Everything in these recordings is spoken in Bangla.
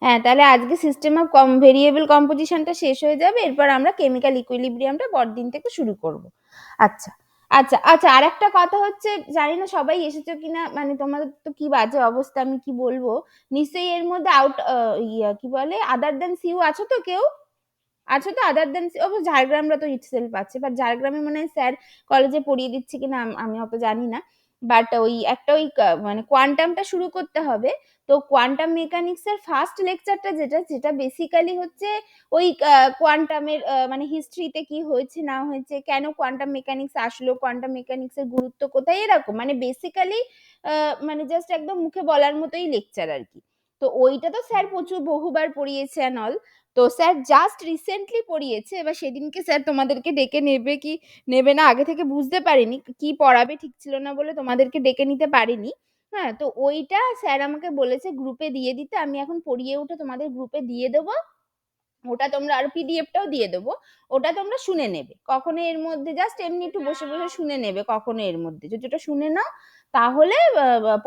হ্যাঁ, তাহলে আজকে সিস্টেম অফ ভেরিয়েবল কম্পোজিশনটা শেষ হয়ে যাবে, এরপর আমরা কেমিক্যাল ইকুইলিব্রিয়ামটা পরদিন থেকে শুরু করব। আচ্ছা আচ্ছা আচ্ছা, আর একটা কথা হচ্ছে, জানি না সবাই এসেছো কিনা, মানে তোমাদের তো কি বাজে অবস্থা, আমি কি বলবো, নিশ্চয়ই এর মধ্যে কি বলে আদার দেন সিউ আছো তো কেউ? আছো তো আদার দেন, ঝাড়গ্রামরা তো ইটসেলফ আছে, বাট ঝাড়গ্রামে মনে হয় স্যার কলেজে পড়িয়ে দিচ্ছে কিনা আমি অত জানি না। বাট ওই একটা ওই মানে কোয়ান্টামটা শুরু করতে হবে। তো কোয়ান্টাম মেকানিক্স এর ফার্স্ট লেকচারটা যেটা যেটা বেসিক্যালি হচ্ছে ওই কোয়ান্টামের মানে হিস্ট্রিতে কি হয়েছে না হয়েছে, কেন কোয়ান্টাম মেকানিক্স আসলো, কোয়ান্টাম মেকানিক্স এর গুরুত্ব কোথায়, এরকম মানে বেসিক্যালি মানে জাস্ট একদম মুখে বলার মতোই লেকচার আর কি। তো ওইটা তো স্যার প্রচুর বহুবার পড়িয়েছে অ্যান্ড অল। তো স্যার জাস্ট রিসেন্টলি পড়িয়েছে, এবার সেদিনকে স্যার তোমাদেরকে ডেকে নেবে কি নেবে না আগে থেকে বুঝতে পারিনি, কি পড়াবে ঠিক ছিল না বলে তোমাদেরকে ডেকে নিতে পারিনি। হ্যাঁ, তো ওইটা স্যার আমাকে বলেছে গ্রুপে দিয়ে দিতে, আমি এখন পড়িয়ে উঠে তোমাদের গ্রুপে দিয়ে দেবো। ওটা তোমরা আর পিডিএফটাও দিয়ে দেবো, ওটা তোমরা শুনে নেবে, কখনো এর মধ্যে জাস্ট এমনি একটু বসে বসে শুনে নেবে, কখনো এর মধ্যে যদি ওটা শুনে নাও তাহলে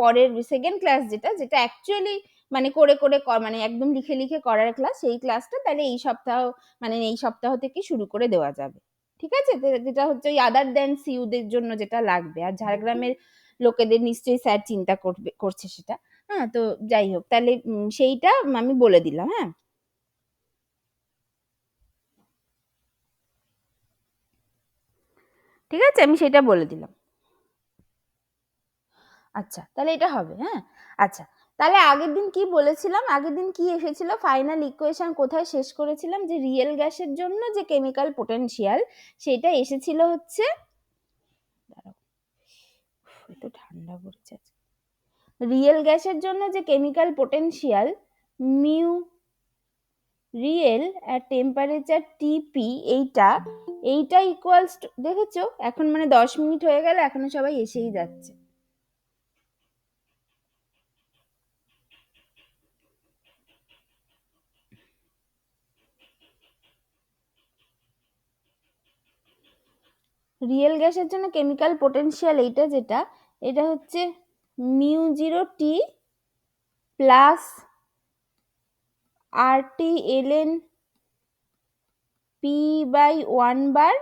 পরের সেকেন্ড ক্লাস যেটা যেটা অ্যাকচুয়ালি মানে করে করে মানে একদম লিখে লিখে করার ক্লাস, সেই ক্লাসটা তাহলে এই সপ্তাহ মানে এই সপ্তাহ থেকে শুরু করে দেওয়া যাবে। ঠিক আছে, যেটা হচ্ছে ওই আদার দেন সিউদের জন্য যেটা লাগবে, আর ঝাড়গ্রামের লোকেদের নিশ্চয়ই স্যার চিন্তা করছে সেটা। হ্যাঁ, তো যাই হোক তাহলে সেইটা আমি বলে দিলাম। হ্যাঁ, ঠিক আছে, আমি সেটা বলে দিলাম। আচ্ছা, তাহলে এটা হবে। হ্যাঁ, আচ্ছা, তাহলে আগের দিন কি বলেছিলাম, আগের দিন কি এসেছিল ফাইনাল ইকুয়েশন, কোথায় শেষ করেছিলাম, যে রিয়েল গ্যাসের জন্য যে কেমিক্যাল পোটেনশিয়াল সেটা এসেছিল হচ্ছে, একটু ঠান্ডা পড়েছে, রিয়েল গ্যাসের জন্য যে chemical potential mu real at temperature টিপি, এইটা এইটা ইকুয়ালস টু, দেখেছো এখন মানে 10 মিনিট হয়ে গেল এখনো সবাই এসেই যাচ্ছে। রিয়েল গ্যাসের জন্য কেমিক্যাল পোটেনশিয়াল এইটা যেটা, এটা হচ্ছে mu zero T plus R T LN P by 1 bar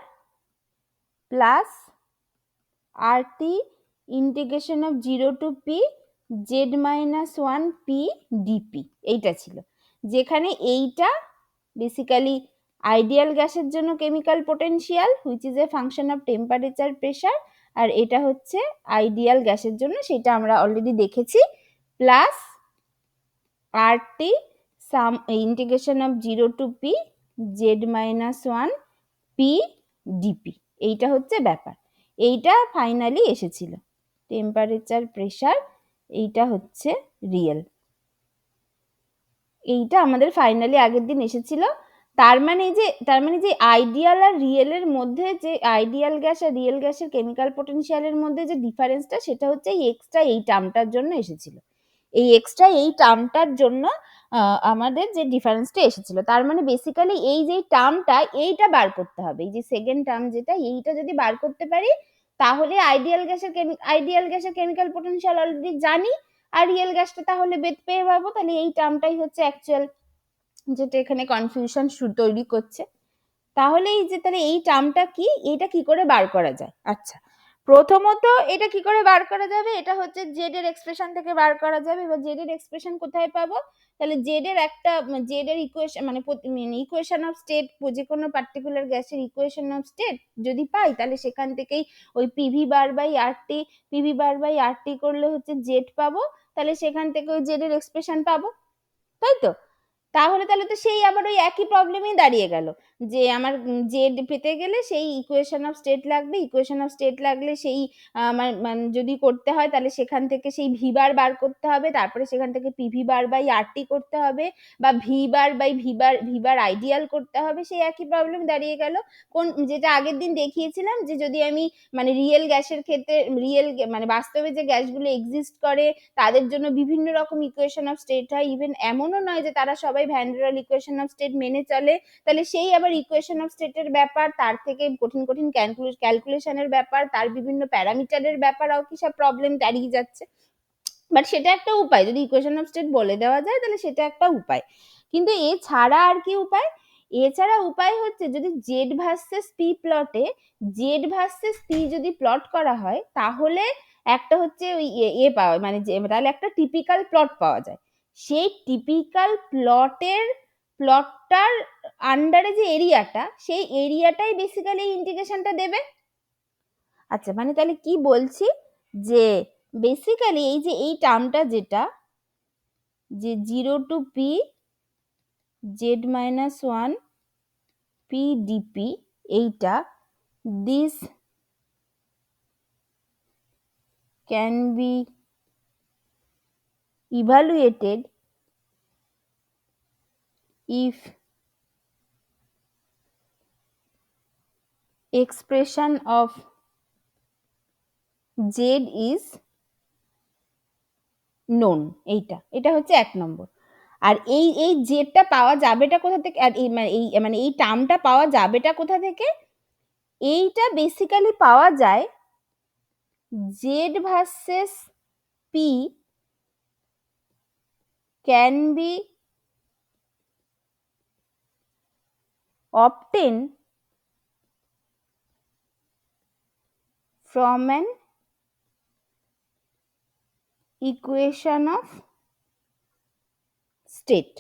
plus R T integration of 0 to P z-1 P DP, এইটা ছিল, যেখানে এইটা বেসিক্যালি আইডিয়াল গ্যাসের জন্য chemical potential which is a function of temperature pressure, আর এটা হচ্ছে আইডিয়াল গ্যাসের জন্য, সেটা আমরা অলরেডি দেখেছি, plus R T sum integration of 0 to P z-1 P DP, এইটা হচ্ছে ব্যাপার, এইটা ফাইনালি এসেছিল টেম্পারেচার প্রেসার, এইটা হচ্ছে রিয়েল, এইটা আমাদের ফাইনালি আগের দিন এসেছিল। তার মানে যে আইডিয়াল আর রিয়েলের মধ্যে, যে আইডিয়াল গ্যাস আর রিয়েল গ্যাসের কেমিক্যাল পোটেনশিয়ালের মধ্যে যে ডিফারেন্সটা, সেটা হচ্ছে এই এক্সট্রা এই টার্মটার জন্য এসেছিল, এই এক্সট্রা এই টার্মটার জন্য আমাদের যে ডিফারেন্সটা এসেছিল, তার মানে বেসিক্যালি এই যে টার্মটা এইটা বার করতে হবে, এই যে সেকেন্ড টার্ম যেটা, এইটা যদি বার করতে পারি তাহলে আইডিয়াল গ্যাসের কেমিক্যাল পোটেনশিয়াল অলরেডি জানি, আর রিয়েল গ্যাসটা তাহলে বেদ পেয়ে পাবো, তাহলে এই টার্মটাই হচ্ছে অ্যাকচুয়াল যেটা এখানে কনফিউশন তৈরি করছে। তাহলে এই যে তাহলে এই টার্মটা কি, এটা কি করে বার করা যায়? আচ্ছা, প্রথমত এটা কি করে বার করা যাবে, এটা হচ্ছে জেড এর এক্সপ্রেশন থেকে বার করা যাবে। এবার জেড এর এক্সপ্রেশন কোথায় পাবো, তাহলে জেড এর একটা জেড এর ইকুয়েশন মানে ইকুয়েশন অফ স্টেট, যে কোনো পার্টিকুলার গ্যাসের ইকুয়েশন অফ স্টেট যদি পাই তাহলে সেখান থেকেই ওই PV bar by RT, PV bar by RT করলে হচ্ছে জেড পাবো, তাহলে সেখান থেকে ওই জেড এর এক্সপ্রেশন পাবো, তাই তো? তাহলে তো সেই আবার ওই একই প্রবলেমই দাঁড়িয়ে গেল, যে আমার জেড পেতে গেলে সেই ইকুয়েশন অফ স্টেট লাগবে, ইকুয়েশন অফ স্টেট লাগলে সেই মানে যদি করতে হয় তাহলে সেখান থেকে সেই ভি বার করতে হবে, তারপরে সেখান থেকে পিভি বার বাই আরটি করতে হবে, বা V bar by V bar ideal করতে হবে, সেই একই প্রবলেম দাঁড়িয়ে গেল। কোন যেটা আগের দিন দেখিয়েছিলাম, যে যদি আমি মানে রিয়েল গ্যাসের ক্ষেত্রে মানে বাস্তবে যে গ্যাসগুলো এক্সিস্ট করে তাদের জন্য বিভিন্ন রকম ইকুয়েশন অফ স্টেট হয়, ইভেন এমনও নয় যে তারা সবাই van der wall equation of state মেনে চলে, তাহলে সেই আবার ইকুয়েশন অফ স্টেটের ব্যাপার, তার থেকে কঠিন কঠিন ক্যালকুলেশনের ব্যাপার, তার বিভিন্ন প্যারামিটারের ব্যাপার, কি সব প্রবলেম দাঁড়িয়ে যাচ্ছে। বাট সেটা একটা উপায়, যদি ইকুয়েশন অফ স্টেট বলে দেওয়া যায় তাহলে সেটা একটা উপায়। কিন্তু এছাড়া আর কি উপায়? এছাড়া উপায় হচ্ছে যদি জেড ভার্সেস পি প্লটে জেড ভার্সেস পি যদি প্লট করা হয় তাহলে একটা হচ্ছে ওই পাওয়া, মানে তাহলে একটা টিপিক্যাল প্লট পাওয়া যায়। সেই টিপিক্যাল প্লটটার আন্ডারে যে এরিয়াটা, সেই এরিয়াটাই বেসিক্যালি ইন্টিগ্রেশনটা দেবে। আচ্ছা, মানে তাহলে কি বলছি, যে বেসিক্যালি এই যে এই টার্মটা যেটা, যে 0 to P Z minus 1 P DP, এইটা this can be evaluated if expression of z is known। এটা হচ্ছে 1 নম্বর। আর এই জেডটা পাওয়া যাবেটা কোথা থেকে, আর এই টার্মটা পাওয়া যাবেটা কোথা থেকে? এইটা বেসিক্যালি পাওয়া যায় Z versus P can be obtained from an equation of state।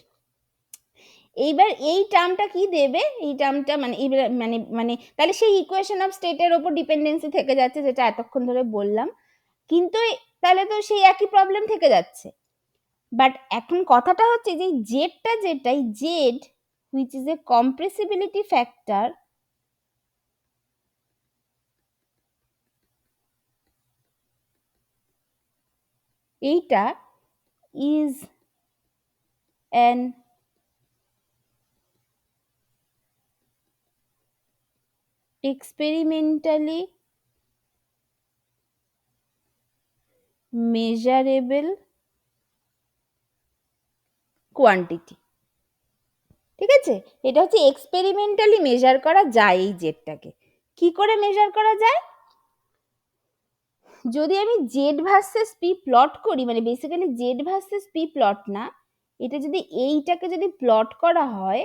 এইবার এই টার্মটা কি দেবে, এই টার্মটা মানে মানে মানে তাহলে সেই ইকুয়েশন অফ স্টেটের উপর ডিপেন্ডেন্সি থেকে যাচ্ছে, যেটা এতক্ষণ ধরে বললাম। কিন্তু তাহলে তো সেই একই প্রবলেম থেকে যাচ্ছে। বাট এখন কথাটা হচ্ছে যে জেডটা, যেটাই Z which is a compressibility factor, এইটা is an experimentally measurable quantity। ঠিক আছে, এটা হচ্ছে এক্সপেরিমেন্টালি মেজার করা যায় এই জেডটাকে। কি করে মেজার করা যায়? যদি আমি জেড ভার্সেস পি প্লট করি, মানে basically Z versus P plot না, এটা যদি এইটাকে যদি প্লট করা হয়,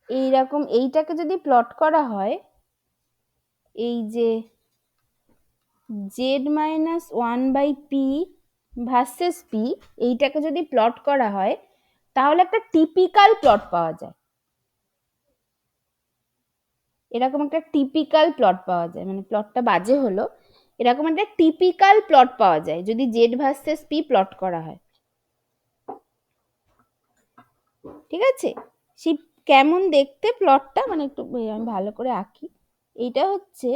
এইরকম এইটাকে যদি প্লট করা হয়, এই যে Z minus 1 by P versus P, এইটাকে যদি প্লট করা হয় তাহলে একটা টিপিক্যাল প্লট পাওয়া যায়। এরকম একটা টিপিক্যাল প্লট পাওয়া যায়, মানে প্লটটা বাজে হলো, এরকম একটা টিপিক্যাল প্লট পাওয়া যায় যদি জেড ভার্সেস পি প্লট করা হয়। ঠিক আছে, সেই কেমন দেখতে প্লটটা, মানে একটু আমি ভালো করে আঁকি। এইটা হচ্ছে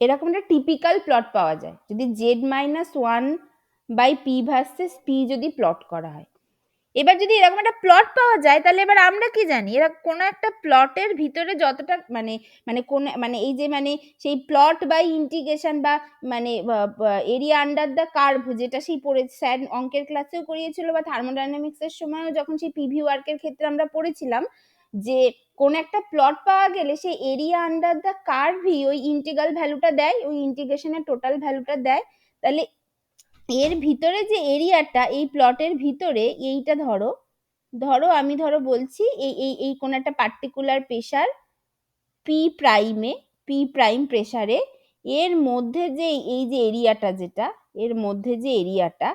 এরকম একটা টিপিক্যাল প্লট পাওয়া যায় যদি Z minus 1 by P versus P যদি প্লট করা হয়। এবার যদি এরকম একটা প্লট পাওয়া যায় তাহলে এবার আমরা কি জানি, এরা কোনো একটা প্লটের ভিতরে যতটা মানে মানে কোন মানে এই যে মানে সেই প্লট বাই ইন্টিগ্রেশন বা মানে এরিয়া আন্ডার দ্য কার্ভ, যেটা সেই পড়ে স্যার অঙ্কের ক্লাসেও করিয়েছিল বা থার্মোডাইনামিক্সের সময়ও যখন সেই পিভি ওয়ার্কের ক্ষেত্রে আমরা পড়েছিলাম, যে কোন একটা প্লট পাওয়া গেলে সেই এরিয়া আন্ডার দ্য কার্ভই ওই ইন্টিগ্রাল ভ্যালুটা দেয়, ওই ইন্টিগ্রেশনের টোটাল ভ্যালুটা দেয়। তাহলে এর ভিতরে যে এরিয়াটা, এই প্লটের ভিতরে এইটা ধরো আমি বলছি এই এই এই কোন একটা পার্টিকুলার প্রেসার পি প্রাইমে, পি প্রাইম প্রেসারে এর মধ্যে যে এই যে এরিয়াটা, যেটা এর মধ্যে যে এরিয়াটা,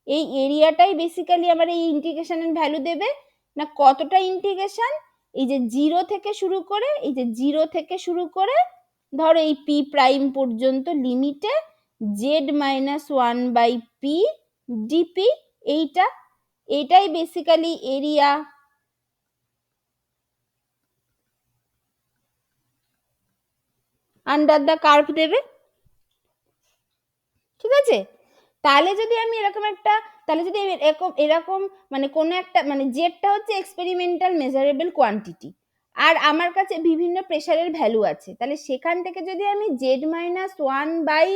এই এরিয়াটাই বেসিক্যালি আমার এই ইন্টিগ্রেশনের ভ্যালু দেবে। না কতটা ইন্টিগ্রেশন, এই যে জিরো থেকে শুরু করে, এই যে জিরো থেকে শুরু করে ধরো এই পি প্রাইম পর্যন্ত লিমিটে Z minus 1 by P DP, এইটাই basically area under the curve দেবে। ঠিক আছে, তাহলে যদি আমি এরকম একটা, তাহলে যদি এরকম মানে কোনো একটা মানে জেডটা হচ্ছে এক্সপেরিমেন্টাল মেজারেবল কোয়ান্টিটি, আর আমার কাছে বিভিন্ন প্রেসারের ভ্যালু আছে, তাহলে সেখান থেকে যদি আমি জেড মাইনাস 1 বাই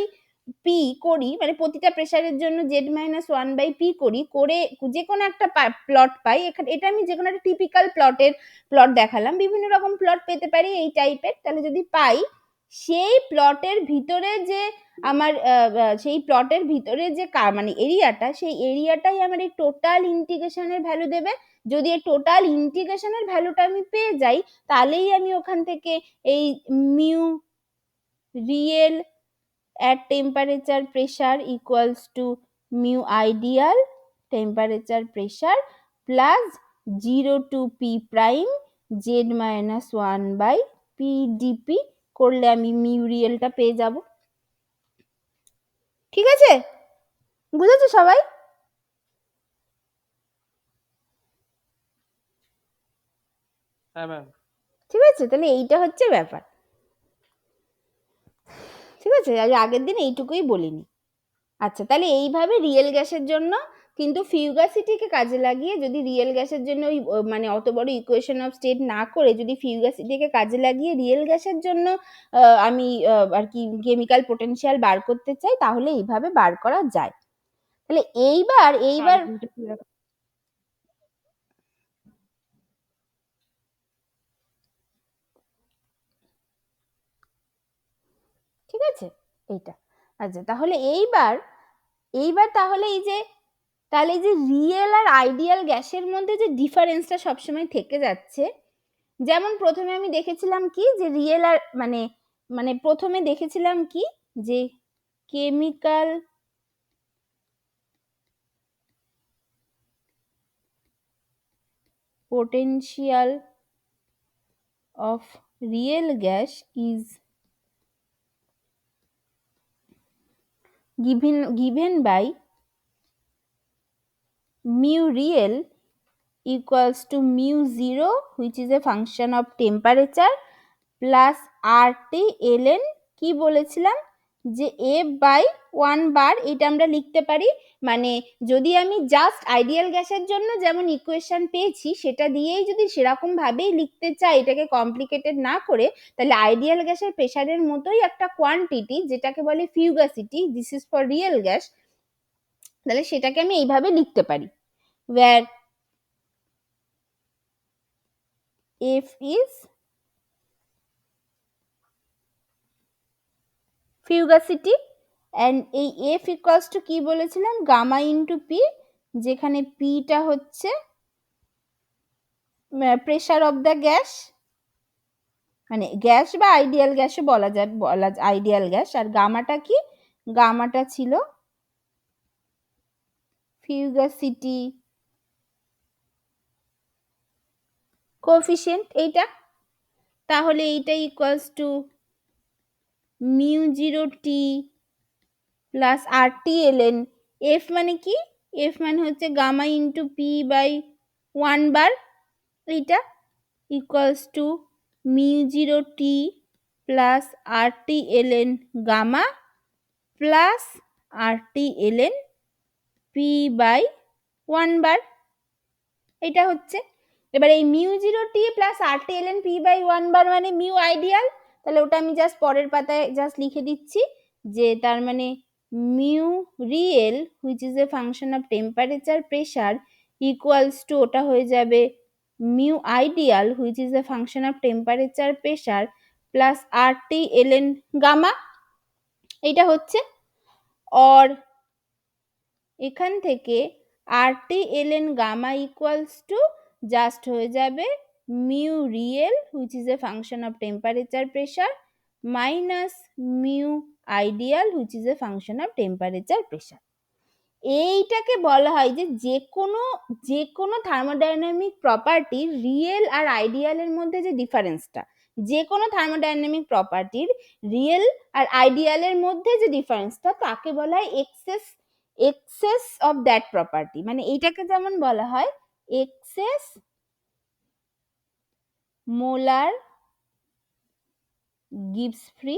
পি করি, মানে প্রতিটা প্রেসারের জন্য z-1/p করি, করে যে কোনো একটা প্লট পাই। এখানে এটা আমি যে কোনো একটা টিপিক্যাল প্লট দেখালাম, বিভিন্ন রকম প্লট পেতে পারি এই টাইপের। তাহলে যদি পাই, সেই প্লটের ভিতরে যে আমার সেই প্লটের ভিতরে যে মানে এরিয়াটা, সেই এরিয়াটাই আমার এই টোটাল ইন্টিগ্রেশনের ভ্যালু দেবে। যদি এই টোটাল ইন্টিগ্রেশনের ভ্যালুটা আমি পেয়ে যাই, তাহলেই আমি ওখান থেকে এই mu real at temperature pressure equals to mu ideal temperature pressure plus 0 to p prime z minus 1 by p dp করলে আমি মিউ রিয়েলটা পেয়ে যাব। ঠিক আছে, বুঝেছো সবাই? হ্যাঁ ম্যাম। ঠিক আছে, তাহলে এইটা হচ্ছে ব্যাপার। ঠিক আছে, আগের দিন এইটুকুই বলিনি। আচ্ছা, তাহলে এইভাবে রিয়েল গ্যাসের জন্য কিন্তু ফিউগাসিটিকে কাজে লাগিয়ে, যদি রিয়েল গ্যাসের জন্য ওই মানে অত বড় ইকুয়েশন অফ স্টেট না করে যদি ফিউগাসিটিকে কাজে লাগিয়ে রিয়েল গ্যাসের জন্য আমি আর কি কেমিক্যাল পোটেনশিয়াল বার করতে চাই, তাহলে এইভাবে বার করা যায়। তাহলে এইবার ঠিক আছে এইটা। আচ্ছা, তাহলে এইবার তাহলে এই যে রিয়েল আর আইডিয়াল গ্যাসের মধ্যে যে ডিফারেন্সটা সবসময় থেকে যাচ্ছে, যেমন প্রথমে আমি দেখেছিলাম কি যে রিয়েল আর মানে প্রথমে দেখেছিলাম কি যে chemical potential of real gas is given by mu real equals to mu 0 which is a function of temperature plus RT ln কি বলেছিলাম যে f by 1 বার, এটা আমরা লিখতে পারি। মানে যদি আমি জাস্ট আইডিয়াল গ্যাসের জন্য যেমন ইকুয়েশন পেয়েছি সেটা দিয়েই যদি সেরকম ভাবেই লিখতে চাই, এটাকে কমপ্লিকেটেড না করে, তাহলে আইডিয়াল গ্যাসের প্রেসারের মতোই একটা কোয়ান্টিটি যেটাকে বলে fugacity, this is for real gas, তাহলে সেটাকে আমি এইভাবে লিখতে পারি, where f is ফিউগাসিটি and এই f equals to কি বলেছিলাম, গামা ইন্টু পি, যেখানে পিটা হচ্ছে প্রেসার অফ দ্য গ্যাস, মানে গ্যাস বা আইডিয়াল গ্যাসও বলা যায়, আইডিয়াল গ্যাস। আর গামাটা কি, গামাটা ছিল ফিউগাসিটি কোএফিসিয়েন্ট এইটা। তাহলে এইটা equals to mu 0 T plus R T LN. F মানে কি, এফ মানে হচ্ছে gamma into P by 1 bar, এইটা equals to mu 0 T plus R T LN gamma plus R T LN P by 1 bar, এটা হচ্ছে। এবার এই mu 0 T plus R T LN P by 1 bar মানে মিউ আইডিয়াল, তাহলে ওটা আমি জাস্ট পরের পাতায় জাস্ট লিখে দিচ্ছি যে তার মানে mu real which is a function of temperature pressure equals to, ওটা হয়ে যাবে mu ideal which is a function of temperature pressure plus R T LN gamma, এইটা হচ্ছে। অর এখান থেকে R T LN gamma equals to just হয়ে যাবে mu real which is a function of temperature pressure minus mu ideal which is a function of temperature pressure. এইটাকে বলা হয় যে কোনো থার্মোডাইনামিক প্রপার্টির রিয়েল আর আইডিয়ালের মধ্যে যে ডিফারেন্সটা, যে কোনো থার্মোডাইনামিক প্রপার্টির রিয়েল আর আইডিয়ালের মধ্যে যে ডিফারেন্সটা, তাকে বলা হয় এক্সেস অফ দ্যাট প্রপার্টি। মানে এইটাকে যেমন বলা হয় excess molar gives free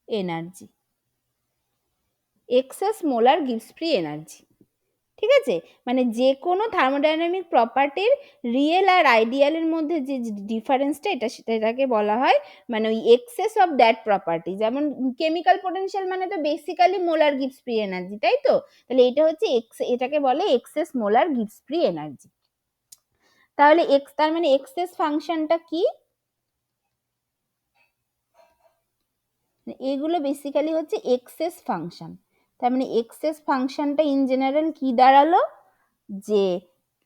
energy, excess molar gives free energy. ঠিক আছে, মানে যে কোনো থার্মোডাইনামিক প্রপার্টির রিয়েল আর আইডিয়ালের মধ্যে যে ডিফারেন্সটা এটাকে বলা হয় মানে ওই এক্সেস অফ দ্যাট প্রপার্টি। যেমন কেমিক্যাল পোটেনশিয়াল মানে তো basically molar gives free energy, তাই তো? তাহলে এটা হচ্ছে এটাকে বলে excess molar gives free energy. তাহলে তার মানে এক্সেস ফাংশনটা কি? এগুলো বেসিক্যালি হচ্ছে এক্সেস ফাংশন। তার মানে এক্সেস ফাংশনটা ইন জেনারেল কি দাঁড়ালো, যে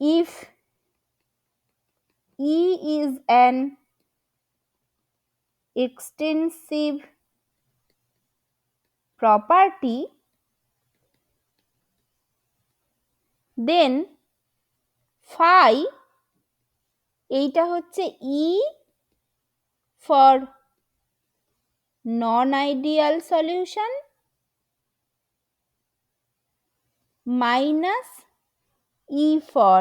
if E is an extensive property, then phi এইটা হচ্ছে E for non-ideal solution minus E for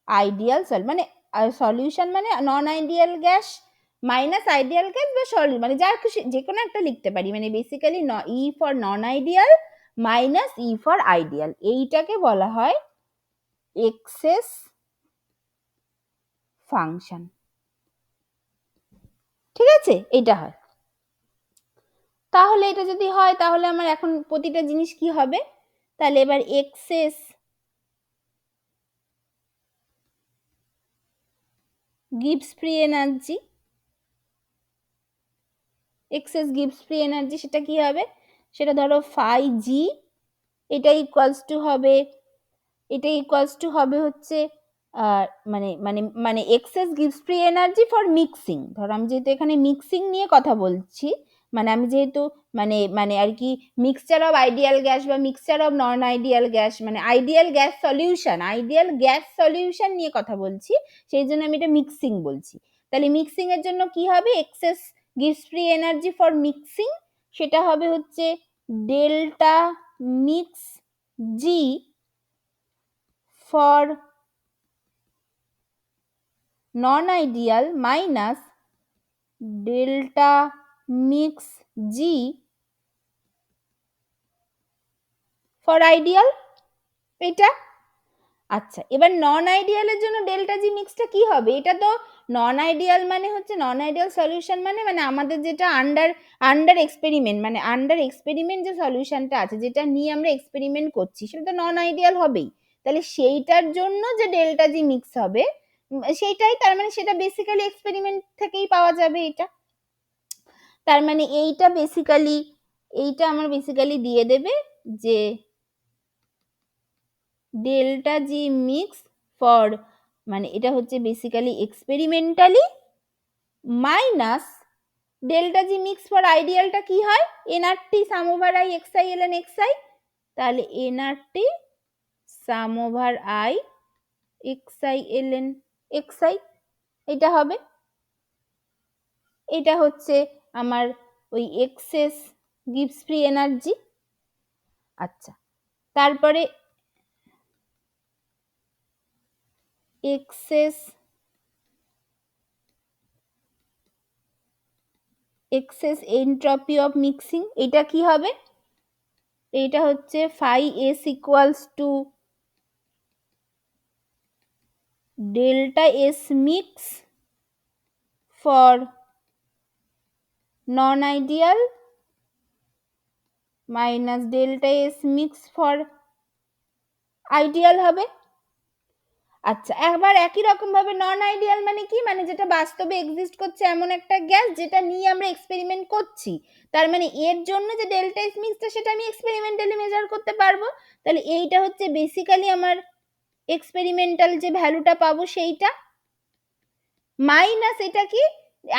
ideal মানে সলিউশন মানে non ideal gas minus ideal gas বা সলিড মানে যার খুশি যে কোনো একটা লিখতে পারি, মানে basically E for non ideal minus E for ideal, এইটাকে বলা হয় এক্সেস ফাংশন। ঠিক আছে, এটা হয়। তাহলে এটা যদি হয় তাহলে আমার এখন প্রতিটা জিনিস কি হবে, তাহলে এবার excess gives free energy, excess gives free energy সেটা কি হবে, সেটা ধরো ফাই জি, এটা ইকুয়ালস টু হবে, এটা ইকুয়ালস টু হবে হচ্ছে মানে মানে মানে excess gives free energy for mixing. ধরো আমি যেহেতু এখানে মিক্সিং নিয়ে কথা বলছি, মানে আমি যেহেতু মানে মানে আর কি মিক্সচার অফ আইডিয়াল গ্যাস বা mixture of non ideal gas মানে আইডিয়াল গ্যাস সলিউশন নিয়ে কথা বলছি, সেই জন্য আমি এটা মিক্সিং বলছি। তাহলে মিক্সিং এর জন্য কি হবে, excess gives free energy for mixing সেটা হবে হচ্ছে delta mix G for non-ideal minus delta mix G for ideal, এটা। আচ্ছা, এবার নন আইডিয়ালের জন্য ডেল্টা জি মিক্সটা কি হবে, এটা তো নন আইডিয়াল মানে হচ্ছে নন আইডিয়াল সলিউশন মানে মানে আমাদের যেটা আন্ডার এক্সপেরিমেন্ট মানে আন্ডার এক্সপেরিমেন্ট যে সলিউশনটা আছে যেটা নিয়ে আমরা এক্সপেরিমেন্ট করছি সেটা তো নন আইডিয়াল হবেই। তাহলে সেইটার জন্য যে ডেল্টা জি মিক্স হবে সেইটাই, তার মানে সেটা বেসিক্যালি এক্সপেরিমেন্ট থেকেই পাওয়া যাবে এটা। তার মানে এইটা আমার বেসিক্যালি দিয়ে দেবে যে ডেল্টা জি মিক্স ফর মানে এটা হচ্ছে basically experimentally minus delta G mix for আইডিয়ালটা কি হয়, NRT sum over I XI LN XI, তাহলে NRT sum over I XI LN XI এটা হবে। এটা হচ্ছে আমার ওই এক্সেস গিভস ফ্রি এনার্জি। আচ্ছা, তারপরে এক্সেস এন্ট্রপি অফ মিক্সিং এটা কি হবে, এটা হচ্ছে phi S equals to delta S mix for non ideal minus delta S mix for ideal হবে। আচ্ছা, একবার একই রকম ভাবে নন আইডিয়াল মানে কি, মানে যেটা বাস্তবে এক্সিস্ট করছে এমন একটা গ্যাস যেটা নিয়ে আমরা এক্সপেরিমেন্ট করছি, তার মানে এর জন্য যে ডেল্টা এস মিক্সটা সেটা আমি এক্সপেরিমেন্টালি মেজার করতে পারবো। তাহলে এইটা হচ্ছে বেসিক্যালি আমার এক্সপেরিমেন্টাল যে ভ্যালুটা পাবো সেইটা, মাইনাস এটা কি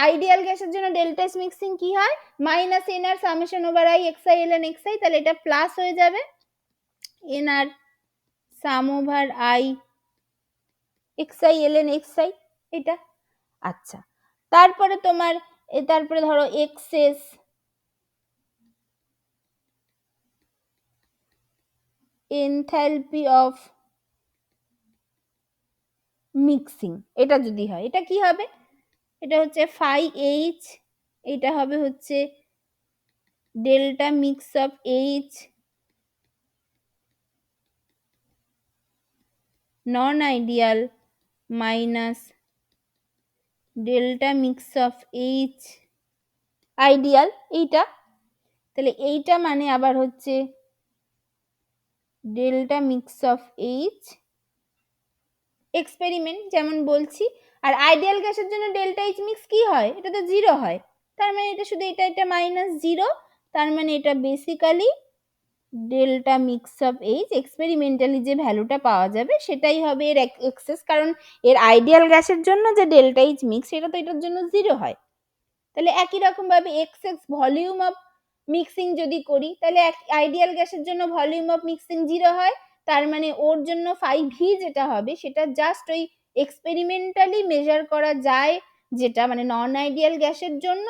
আইডিয়াল গ্যাসের জন্য ডেল্টা এস মিক্সিং কি হয় minus NR summation over I XI LN XI, তাহলে এটা প্লাস হয়ে যাবে NR sum over I XI LN XI এটা। আচ্ছা, তারপরে তোমার তারপরে ধরো এক্সেস এনথালপি অফ মিক্সিং এটা যদি হয় এটা কি হবে, এটা হচ্ছে ফাই এইচ, এটা হবে হচ্ছে delta mix of H non ideal minus delta mix of H ideal, এইটা তাহলে এইটা মানে আবার হচ্ছে delta mix of H experiment যেমন বলছি। আর আইডিয়াল গ্যাসের জন্য ডেল্টা এইচ মিক্স কি হয়, এটা তো জিরো হয়, তার মানে এটা শুধু এটা মাইনাস জিরো, তার মানে এটা basically delta mix of H experimentally যে ভ্যালুটা পাওয়া যাবে সেটাই হবে এর এক্সেস, কারণ এর আইডিয়াল গ্যাসের জন্য যে ডেল্টা এইচ মিক্স সেটা তো এটার জন্য জিরো হয়। তাহলে একই রকম ভাবে এক্সএক্স ভলিউম অফ মিক্সিং যদি করি তাহলে আইডিয়াল গ্যাসের জন্য ভলিউম অফ মিক্সিং জিরো হয়, তার মানে ওর জন্য ফাই ভি যেটা হবে সেটা জাস্ট ওই এক্সপেরিমেন্টালি মেজার করা যায় যেটা মানে নন আইডিয়াল গ্যাসের জন্য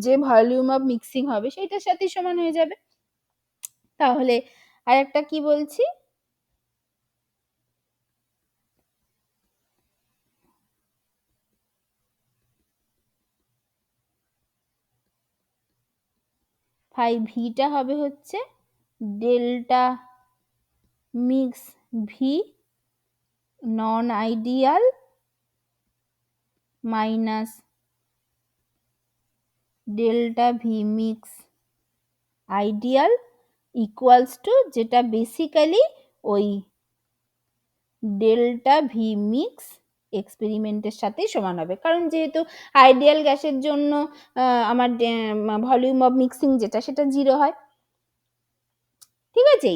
যে ভলিউম অফ মিক্সিং হবে সেইটার সাথে সমান হয়ে যাবে। তাহলে আর একটা কি বলছি, ফাই ভিটা হবে হচ্ছে ডেল্টা মিক্স ভি নন ideal minus delta V mix ideal equals two যেটা বেসিক্যালি ওই ডেল্টা ভি মিক্স এক্সপেরিমেন্টের সাথেই সমান হবে, কারণ যেহেতু আইডিয়াল গ্যাসের জন্য আমার ভলিউম অফ মিক্সিং যেটা সেটা জিরো হয়। ঠিক আছে,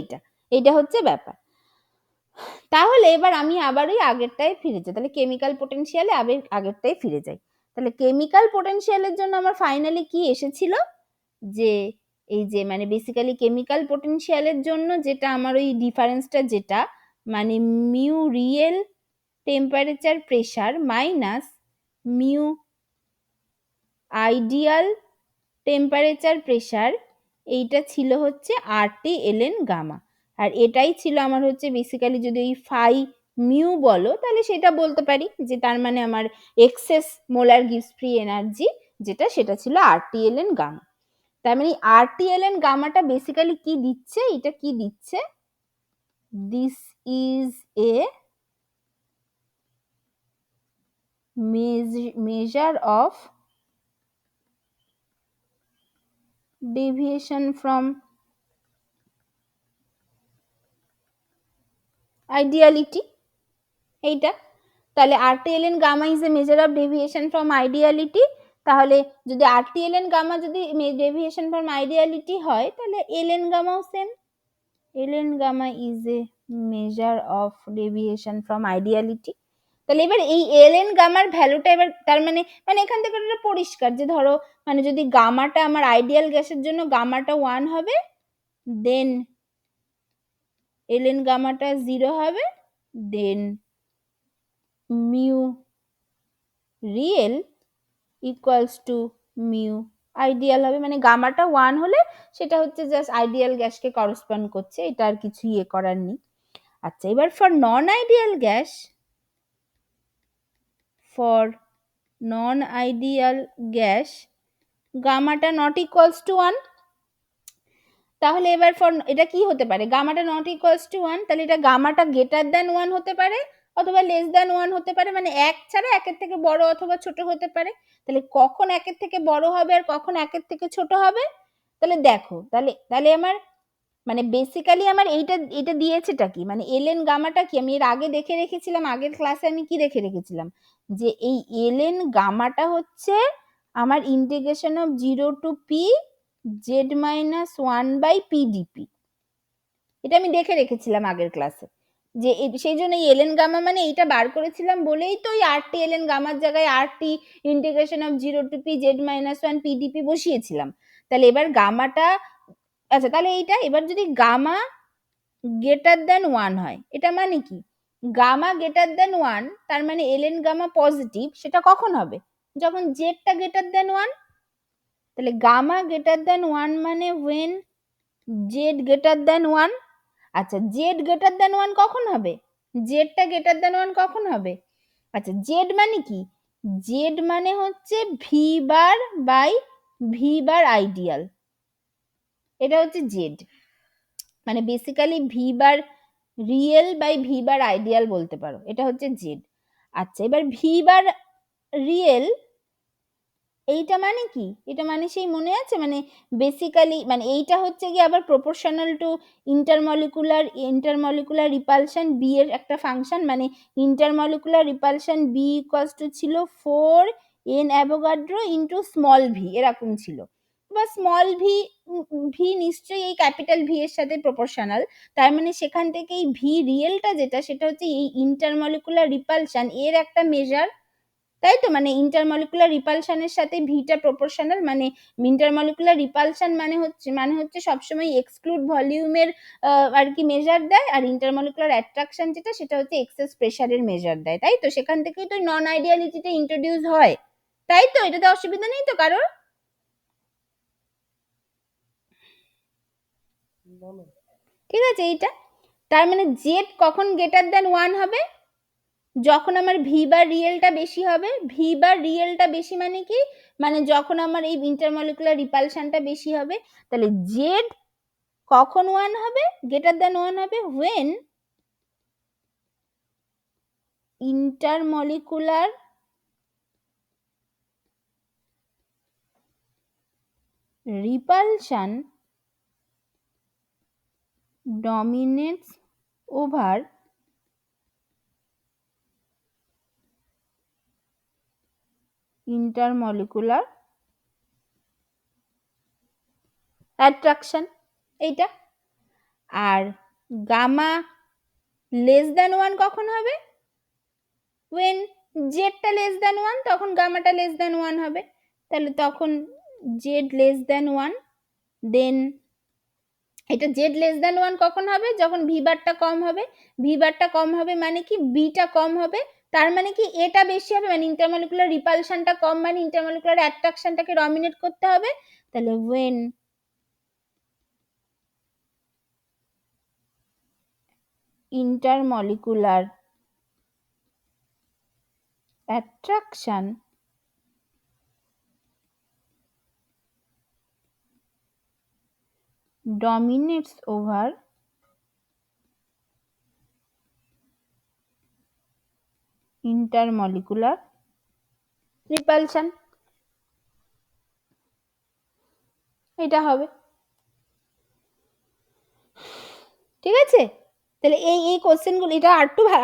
এইটা হচ্ছে ব্যাপার। তাহলে এবার আমি আবার ওই আগেরটায় ফিরে যাই, তাহলে কেমিক্যাল পোটেনশিয়ালে আগেরটায় ফিরে যাই। তাহলে কেমিক্যাল পোটেনশিয়ালের জন্য আমার ফাইনালি কি এসেছিল, যে এই যে মানে বেসিক্যালি কেমিক্যাল পোটেনশিয়ালের জন্য যেটা আমার ওই ডিফারেন্সটা যেটা মানে mu real temperature pressure minus mu ideal temperature pressure, এইটা ছিল হচ্ছে আরটি এলএন গামা। আর এটাই ছিল আমার হচ্ছে বেসিক্যালি যদি ওই ফাই মিউ বলো তাহলে সেটা বলতে পারি যে তার মানে আমার excess molar gives free energy যেটা সেটা ছিল আরটি এলএন গামা। তার মানে আরটি এলএন গামাটা বেসিক্যালি কি দিচ্ছে, এটা কি দিচ্ছে, this is a measure of deviation from ideality, এইটা তাহলে RTLN gamma is a measure of deviation from ideality। তাহলে যদি RTLN gamma যদি deviation from ideality হয় তাহলে LN gamma ও same, LN gamma is a measure of deviation from ideality। তাহলে এবার এই এলএন গামার ভ্যালুটা এবার তার মানে মানে এখান থেকে এটা পরিষ্কার যে ধরো মানে যদি গামাটা আমার আইডিয়াল গ্যাসের জন্য গামাটা 1 হবে দেন এলএন গামাটা 0 হবে then mu real equals to mu ideal হবে, মানে গামাটা 1 হলে সেটা হচ্ছে জাস্ট আইডিয়াল গ্যাসকে করসপন্ড করছে, এটা আর কিছু ইয়ে করার নেই। আচ্ছা এবার for non ideal gas, for non ideal gas গামাটা নট ইকুয়ালস টু 1, তাহলে এবার ফর এটা কি হতে পারে, গামাটা নট ইকুয়ালস টু 1 তাহলে এটা গামাটা গ্রেটার দ্যান 1 হতে পারে অথবা লেস দ্যান 1 হতে পারে, মানে এক ছাড়া একের থেকে বড় অথবা ছোট হতে পারে। তাহলে কখন একের থেকে বড় হবে আর কখন একের থেকে ছোট হবে, তাহলে দেখো তাহলে তাহলে আমার মানে বেসিক্যালি আমার এটা দিয়েছেটা কি মানে এলএন গামাটা কি আমি এর আগে দেখে রেখেছিলাম, আগের ক্লাসে আমি কি দেখে রেখেছিলাম যে এই এলএন গামাটা হচ্ছে আমার integration of 0 to P Z minus 1 by PDP, এটা আমি দেখে রেখেছিলাম আগের ক্লাসে যে সেই জন্য এলএন গামা মানে এইটা বার করেছিলাম বলেই তো ওই আরটি এলএন গামার জায়গায় RT integration of 0 to P Z minus 1 PDP বসিয়েছিলাম। তাহলে এবার গামাটা আচ্ছা তাহলে এইটা এবার যদি গামা গ্রেটার দ্যান 1 হয় এটা মানে কি, গামা গ্রেটার দ্যান 1 তার মানে এলএন গামা পজিটিভ, সেটা কখন হবে যখন জেডটা গ্রেটার দ্যান 1, তাহলে গামা গ্রেটার দ্যান 1 মানে when জেড গ্রেটার দ্যান 1। আচ্ছা জেড গ্রেটার দ্যান 1 কখন হবে, জেডটা গ্রেটার দ্যান 1 কখন হবে, আচ্ছা জেড মানে কি, জেড মানে হচ্ছে V bar by V bar ideal, এটা হচ্ছে জেড, মানে basically V bar real by V bar ideal বলতে পারো, এটা হচ্ছে জেড। আচ্ছা, এবার ভি বার রিয়েল এইটা মানে কি? এটা মানে সেই মনে আছে, মানে বেসিক্যালি মানে এইটা হচ্ছে গিয়ে আবার proportional to intermolecular repulsion B এর একটা ফাংশন, মানে intermolecular repulsion B equals to ছিল 4n Avogadro into small V, এরকম ছিল। বা স্মল ভি, ভি নিশ্চয়ই এই ক্যাপিটাল ভি এর সাথে প্রপোর্শনাল, তার মানে সেখান থেকে এই ভি রিয়েলটা যেটা, সেটা হচ্ছে এই ইন্টারমলিকুলার রিপালশন এর একটা মেজার, তাই তো? মানে ইন্টারমলিকুলার রিপালশনের সাথে ভিটা প্রপোর্শনাল, মানে ইন্টারমলিকুলার রিপালশন মানে হচ্ছে সবসময় এক্সক্লুড ভলিউমের আর কি মেজার দেয়, আর ইন্টারমলিকুলার অ্যাট্রাকশন যেটা, সেটা হচ্ছে এক্সেস প্রেসারের মেজার দেয়, তাই তো? সেখান থেকেই তো নন আইডিয়ালিটিটা ইন্ট্রোডিউস হয়, তাই তো? এটাতে অসুবিধা নেই তো কারোর? ঠিক আছে, এইটা তার মানে জেড কখন গ্রেটার দেন 1 হবে? যখন আমার ভি বার রিয়েলটা বেশি হবে। ভি বার রিয়েলটা বেশি মানে কি? মানে যখন আমার এই ইন্টারমলিকুলার রিপালশনটা বেশি হবে। তাহলে জেড কখন 1 হবে, গ্রেটার দ্যান 1 হবে? when intermolecular repulsion dominates over intermolecular attraction, এইটা। আর গামা লেস দ্যান 1 কখন হবে? when জেডটা লেস দ্যান 1, তখন গামাটা লেস দ্যান 1 হবে। তাহলে তখন জেড লেস দ্যান 1, দেন এটা জেড লেস দ্যান 1 কখন হবে? যখন ভি বারটা কম হবে। ভি বারটা কম হবে মানে কি? বিটা কম হবে, তার মানে কি এটা বেশি হবে, মানে ইন্টারমলিকুলার রিপালশনটা কম, মানে ইন্টারমলিকুলার অ্যাট্রাকশনটাকে ডমিনেট করতে হবে। তাহলে when intermolecular attraction dominates over intermolecular repulsion, এটা হবে। ঠিক আছে? তাহলে এই কোশ্চেনগুলো, এটা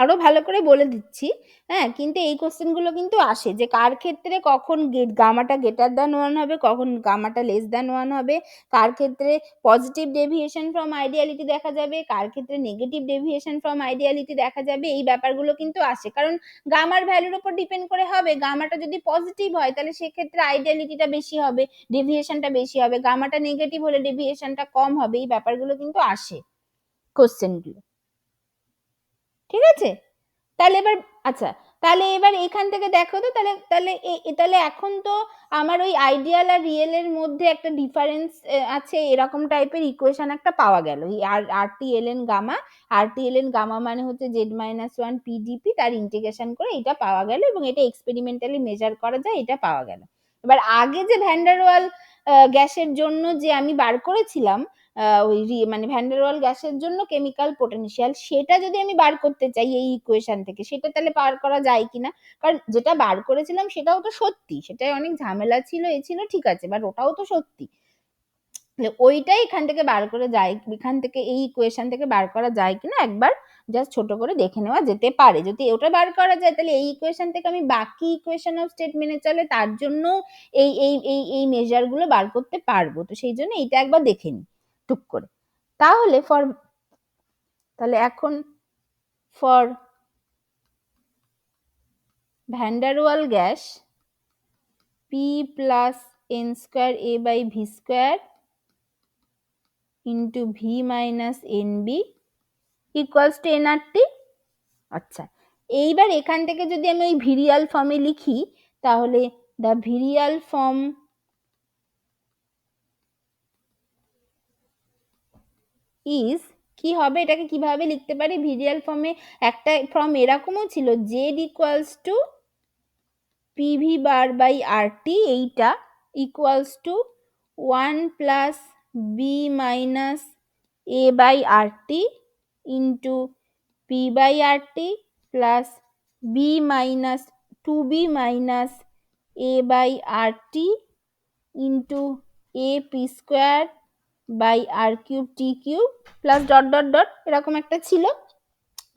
আরো ভালো করে বলে দিচ্ছি, হ্যাঁ? কিন্তু এই কোশ্চেনগুলো কিন্তু আসে যে কার ক্ষেত্রে কখন গামাটা গ্রেটার দ্যান 1 হবে, কখন গামাটা লেস দ্যান 1 হবে, কার ক্ষেত্রে পজিটিভ ডেভিয়েশন ফ্রম আইডিয়ালিটি দেখা যাবে, কার ক্ষেত্রে নেগেটিভ ডেভিয়েশন ফ্রম আইডিয়ালিটি দেখা যাবে, এই ব্যাপারগুলো কিন্তু আসে। কারণ গামার ভ্যালুর উপর ডিপেন্ড করে হবে। গামাটা যদি পজিটিভ হয় তাহলে সেক্ষেত্রে আইডিয়ালিটিটা বেশি হবে, ডেভিয়েশনটা বেশি হবে। গামাটা নেগেটিভ হলে ডেভিয়েশনটা কম হবে। এই ব্যাপারগুলো কিন্তু আসে কোশ্চেনগুলো। ঠিক আছে? তাহলে এবার আচ্ছা, তাহলে এবার এখান থেকে দেখো তো, তাহলে তাহলে তাহলে এখন তো আমার ওই আইডিয়াল আর রিয়েল এর মধ্যে একটা ডিফারেন্স আছে, এরকম টাইপের ইকুয়েশন একটা পাওয়া গেল। এই আর টি এল এন গামা, আর টি এল এন গামা মানে হচ্ছে জেড মাইনাস ওয়ান পিডিপি, তার ইন্টিগ্রেশন করে এটা পাওয়া গেল, এবং এটা এক্সপেরিমেন্টালি মেজার করা যায়, এটা পাওয়া গেল। এবার আগে যে ভ্যান্ডারওয়াল গ্যাসের জন্য যে আমি বার করেছিলাম, ওই মানে ভ্যান্ডারওয়াল গ্যাসের জন্য কেমিক্যাল পোটেনশিয়াল, সেটা যদি আমি বার করতে চাই এই ইকুয়েশন থেকে, সেটা তাহলে বার করা যায় কিনা? কারণ যেটা বার করেছিলাম সেটাও তো সত্যি, সেটাই অনেক ঝামেলা ছিল, এ ছিল, ঠিক আছে, বাট ওটাও তো সত্যি। ওইটাই এখান থেকে বার করে যায়, এখান থেকে এই ইকুয়েশন থেকে বার করা যায় কিনা একবার জাস্ট ছোট করে দেখে নেওয়া যেতে পারে। যদি ওটা বার করা যায় তাহলে এই ইকুয়েশন থেকে আমি বাকি ইকুয়েশন অফ স্টেট মেনে চলে তার জন্য এই মেজার গুলো বার করতে পারবো। তো সেই জন্য এইটা একবার দেখে নিই টুক করে। তাহলে এখন for van der Waal gas P plus n square A by V square into V minus NB equals to nRT। আচ্ছা, এইবার এখান থেকে যদি আমি ওই ভিরিয়াল ফর্মে লিখি, তাহলে দ্য ভিরিয়াল ফর্ম ইজ কি হবে? এটাকে কিভাবে লিখতে পারি ভিরিয়াল ফর্মে? একটা ফর্ম এরকমও ছিল, Z equals to PV bar by RT, এইটা equals to 1 plus B minus A by RT into P by RT plus B minus 2B minus A by RT into AP square by R cube T cube plus dot dot dot এরকম একটা ছিল।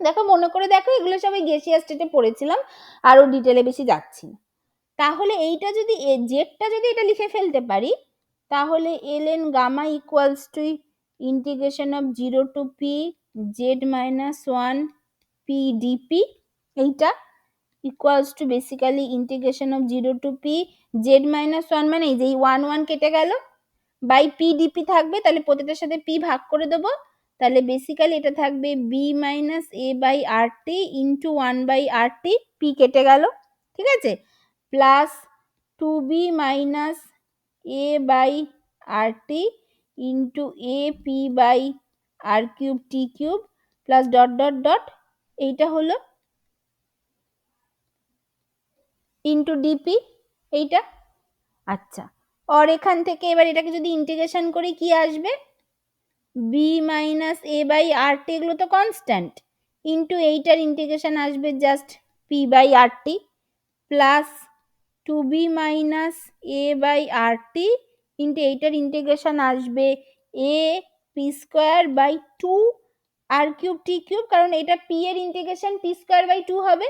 দেখো মনে করে দেখো, এগুলো সবাই গেসিয়াস স্টেটে পড়েছিলাম, আরো ডিটেলে বেশি যাচ্ছি না। তাহলে এইটা যদি জেডটা যদি এটা লিখে ফেলতে পারি, তাহলে ln gamma equals to integration of 0 to P Z minus 1 P DP, এইটা equals to basically integration of 0 to P Z minus 1, মানে এই যে 1 কেটে গেল, বাই পি ডিপি থাকবে, তাহলে প্রতিটার সাথে পি ভাগ করে দেবো, তাহলে বেসিক্যালি এটা থাকবে B minus A by R T into 1/RT, P কেটে গেল, ঠিক আছে, plus 2b minus A by R T into A P by R cube T cube plus dot dot dot, এইটা হলো ইন্টু ডিপি, এইটা। আচ্ছা, আর এখান থেকে এবার এটাকে যদি ইন্টিগ্রেশন করি কি আসবে, B minus A by R T, এগুলো তো কনস্ট্যান্ট, ইন্টু এইটার ইন্টিগ্রেশন আসবে just P by R T plus 2b minus A by R T into এইটার ইন্টিগ্রেশন আসবে A P square by 2 R cube T cube, কারণ এটা পি এর ইন্টিগ্রেশন পি স্কোয়ার বাই 2 হবে।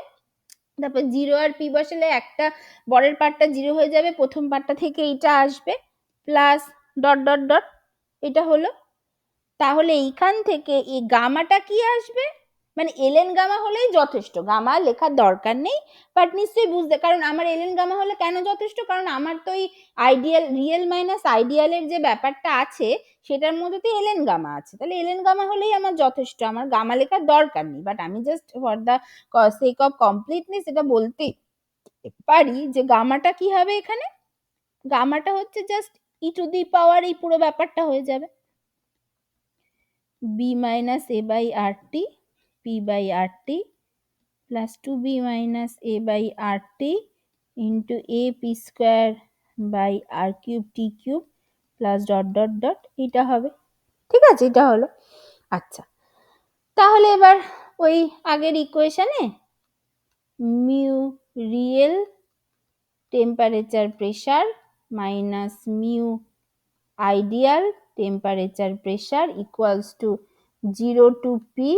তারপর 0 আর পি বসালে একটা বড়ের পার্টটা 0 হয়ে যাবে, প্রথম পার্টটা থেকে এইটা আসবে প্লাস ডট ডট ডট, এটা হলো। তাহলে এইখান থেকে এই গামাটা কি আসবে, মানে এলএন গামা হলেই যথেষ্ট, গামা লেখার দরকার নেই, বাট নিশ্চয়ই বুঝতে, কারণ আমার এলএন গামা হলে কেন যথেষ্ট, কারণ আমার তো এই আইডিয়াল রিয়েল মাইনাস আইডিয়ালের যে ব্যাপারটা আছে সেটার মধ্যে তো এলএন গামা আছে, তাহলে এলএন গামা হলেই আমার যথেষ্ট, আমার গামা লেখার দরকার নেই, বাট আমি just for the sake of completeness এটা বলতে পারি যে গামাটা কি হবে এখানে, গামাটা হচ্ছে জাস্ট ই টু দি পাওয়ার, এই পুরো ব্যাপারটা হয়ে যাবে b minus a by rt p by rt plus 2b minus a by rt into a p square by r cube t cube plus dot dot dot, এটা হবে, ঠিক আছে, এটা হলো। আচ্ছা, তাহলে এবার ওই আগের ইকুয়েশনে mu real temperature pressure minus mu ideal temperature pressure equals to 0 to P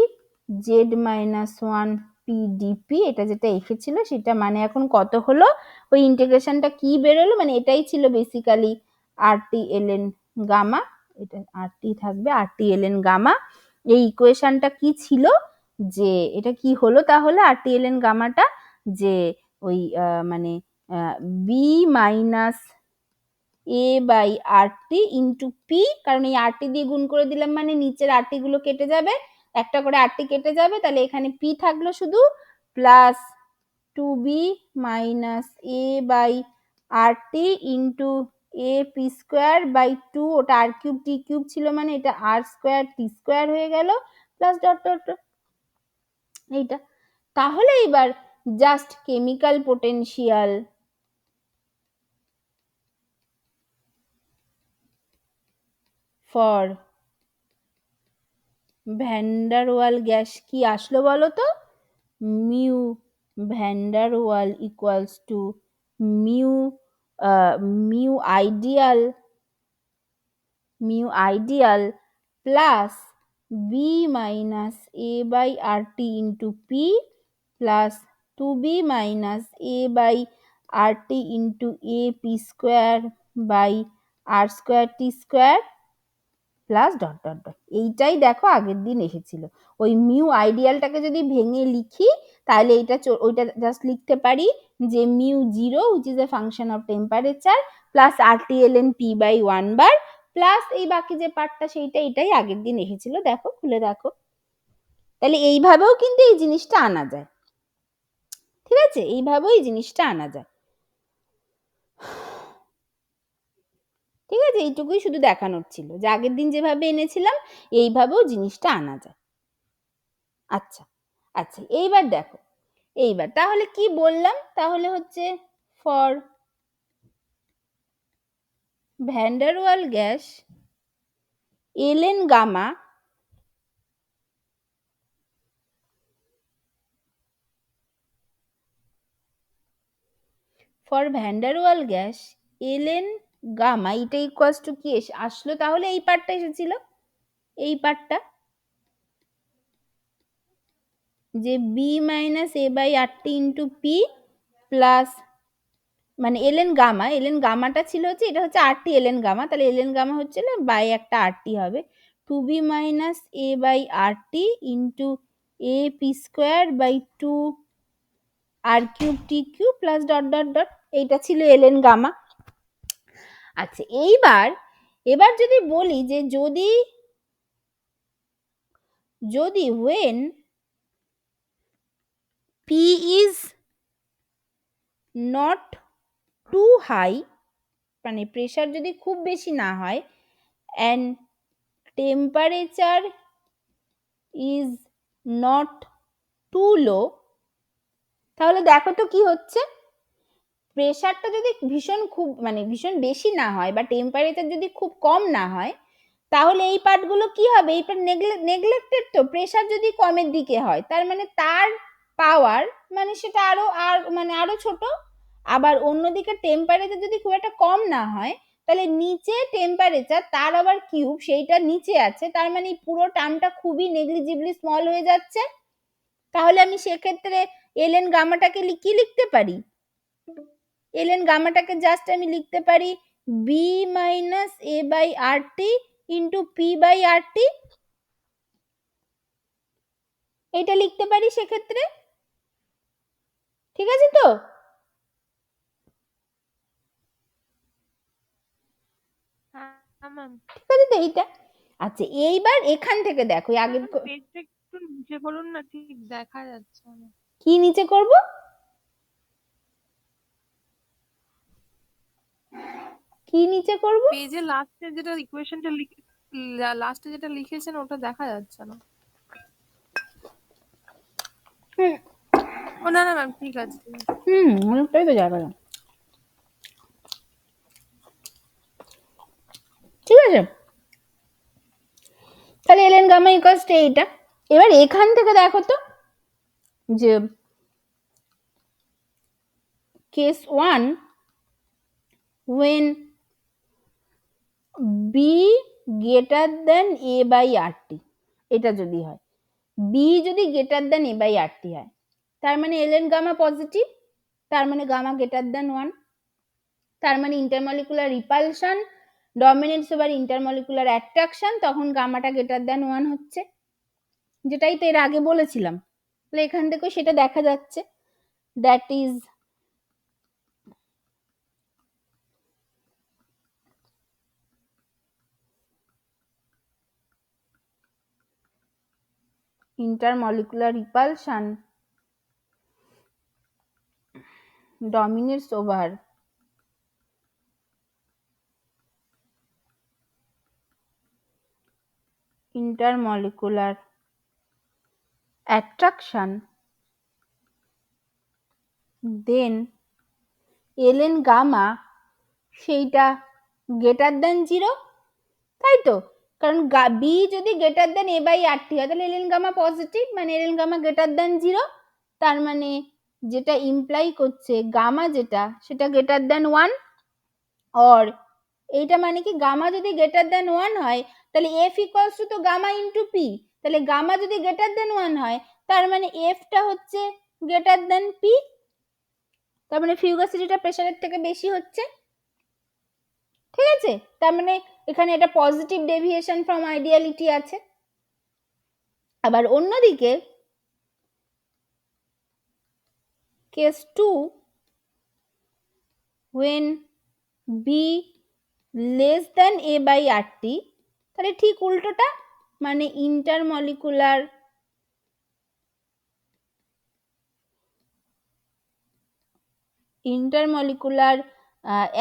Z minus 1 P DP, এটা যেটা এসেছিল সেটা, মানে এখন কত হলো, ওই ইন্টিগ্রেশনটা কি বেরোলো, মানে এটাই ছিল বেসিক্যালি আরটি এলএন গামা, এটা আরটি থাকবে আরটি এলএন গামা, এই ইকুয়েশনটা কি ছিল, যে এটা কি হলো তাহলে আরটি এলএন গামাটা, যে ওই মানে B minus A by R T into P, কারণ এই আর টি দিয়ে গুণ করে দিলাম মানে নিচের আর টি গুলো কেটে যাবে, একটা করে আর টি কেটে যাবে, তাহলে এখানে পি থাকলো শুধু, plus 2b minus A by R T into A P square by 2, ওটা আর কিউব টি কিউব ছিল মানে এটা আর স্কোয়ার টি স্কোয়ার হয়ে গেল প্লাস ডট ডট ডট, এইটা। তাহলে এবার just chemical potential for van der Waal gas কি আসলো বলো তো, mu van der Waal equals to mu mu ideal plus B minus A by R T into P plus 2b minus A by R T into A P square by R square T square plus dot dot dot, এইটাই দেখো আগের দিন এসেছিল। ওই মিউ আইডিয়ালটাকে যদি ভেঙে লিখি তাহলে এইটা ওইটা জাস্ট লিখতে পারি যে mu 0 which is a function of temperature plus RTln p by 1 bar plus এই বাকি যে পার্টটা সেইটা, এটাই আগের দিন এসেছিল, দেখো খুলে দেখো। তাহলে এইভাবেও কিন্তু এই জিনিসটা আনা যায়, ঠিক আছে, এইভাবেও এই জিনিসটা আনা যায়, ঠিক আছে, এইটুকুই শুধু দেখানোর ছিল যে আগের দিন যেভাবে এনেছিলাম এইভাবেও জিনিসটা আনা যায়। আচ্ছা আচ্ছা, এইবার দেখো, এইবার তাহলে কি বললাম, তাহলে হচ্ছে for van der Waal gas LN gamma for van der Waal gas ln gamma এটা ইকুয়ালস টু কি আসলো, তাহলে এই পার্টটা এসেছিল, এই পার্টটা যে B minus A by RT into P plus মানে ln গামাটা ছিল হচ্ছে এটা হচ্ছে আরটি ln গামা, তাহলে ln গামা হচ্ছে বাই একটা আরটি হবে 2b minus A by RT into A P square by 2 R cube T cube plus dot dot dot, এইটা ছিল ln গামা। আচ্ছা এবার যদি বলি যে যদি when p is not too high মানে প্রেসার যদি খুব বেশি না হয় and temperature is not too low, তাহলে দেখো তো কি হচ্ছে, প্রেসারটা যদি ভীষণ বেশি না হয় বা টেম্পারেচার যদি খুব কম না হয়, তাহলে এই পার্টগুলো কি হবে, এই পার্ট নেগলেক্টেড, তো প্রেসার যদি কমের দিকে হয় তার মানে তার পাওয়ার মানে সেটা আরো ছোট, আবার অন্যদিকে টেম্পারেচার যদি খুব একটা কম না হয় তাহলে নিচে টেম্পারেচার তার আবার কিউব সেইটা নিচে আছে, তার মানে পুরো টার্মটা খুবই নেগলিজিবলি স্মল হয়ে যাচ্ছে। তাহলে আমি সেক্ষেত্রে ln গামাটাকে কি লিখতে পারি, ln গামাটাকে জাস্ট আমি লিখতে পারি B minus A by R T into P by R T, এটা লিখতে পারি সেক্ষেত্রে, ঠিক আছে তো? ঠিক আছে তো এইটা। আচ্ছা এইবার এখান থেকে দেখো আগের পেজটা একটু নিচে করুন না, ঠিক দেখা যাচ্ছে না। কি নিচে করব, কি নিচে করব, পেজে লাস্টে যেটা ইকুয়েশনটা লাস্টে যেটা লিখেছেন ওটা দেখা যাচ্ছে না। ও না না ম্যাম ঠিক আছে। অনেকটাই তো যাবে না, ঠিক আছে। তাহলে ln গামা ইকুয়ালস টু এইটা। এবার এখান থেকে দেখো তো যে case 1 when b greater than a by rt, এটা যদি হয় b যদি greater than a by rt হয় তার মানে ln গামা পজিটিভ, তার মানে গামা greater than 1, তার মানে intermolecular repulsion dominates over intermolecular attraction, তখন গামাটা greater than 1 হচ্ছে, যেটাই তো এর আগে বলেছিলাম। তাহলে এখান থেকে সেটা দেখা যাচ্ছে, that is intermolecular repulsion dominates over intermolecular attraction, then ln gamma সেইটা greater than 0, তাই তো? কারণ b যদি greater than a by rt হয় তাহলে ln gamma পজিটিভ, মানে ln gamma greater than 0, তার মানে যেটা ইমপ্লাই করছে গামা যেটা সেটা greater than 1, or এইটা মানে কি গামা যদি greater than 1 হয় তাহলে f equals to তো গামা ইন্টু p, তাহলে গামা যদি greater than 1 হয় তার মানে f টা হচ্ছে greater than p, তার মানে ফিউগাসিটিটা প্রেসারের থেকে বেশি হচ্ছে, ঠিক আছে। তার মানে এখানে এটা পজিটিভ ডেভিয়েশন ফ্রম আইডিয়ালিটি আছে। আবার অন্যদিকে case 2 when b less than a by rt, তাহলে ঠিক উল্টোটা, মানে intermolecular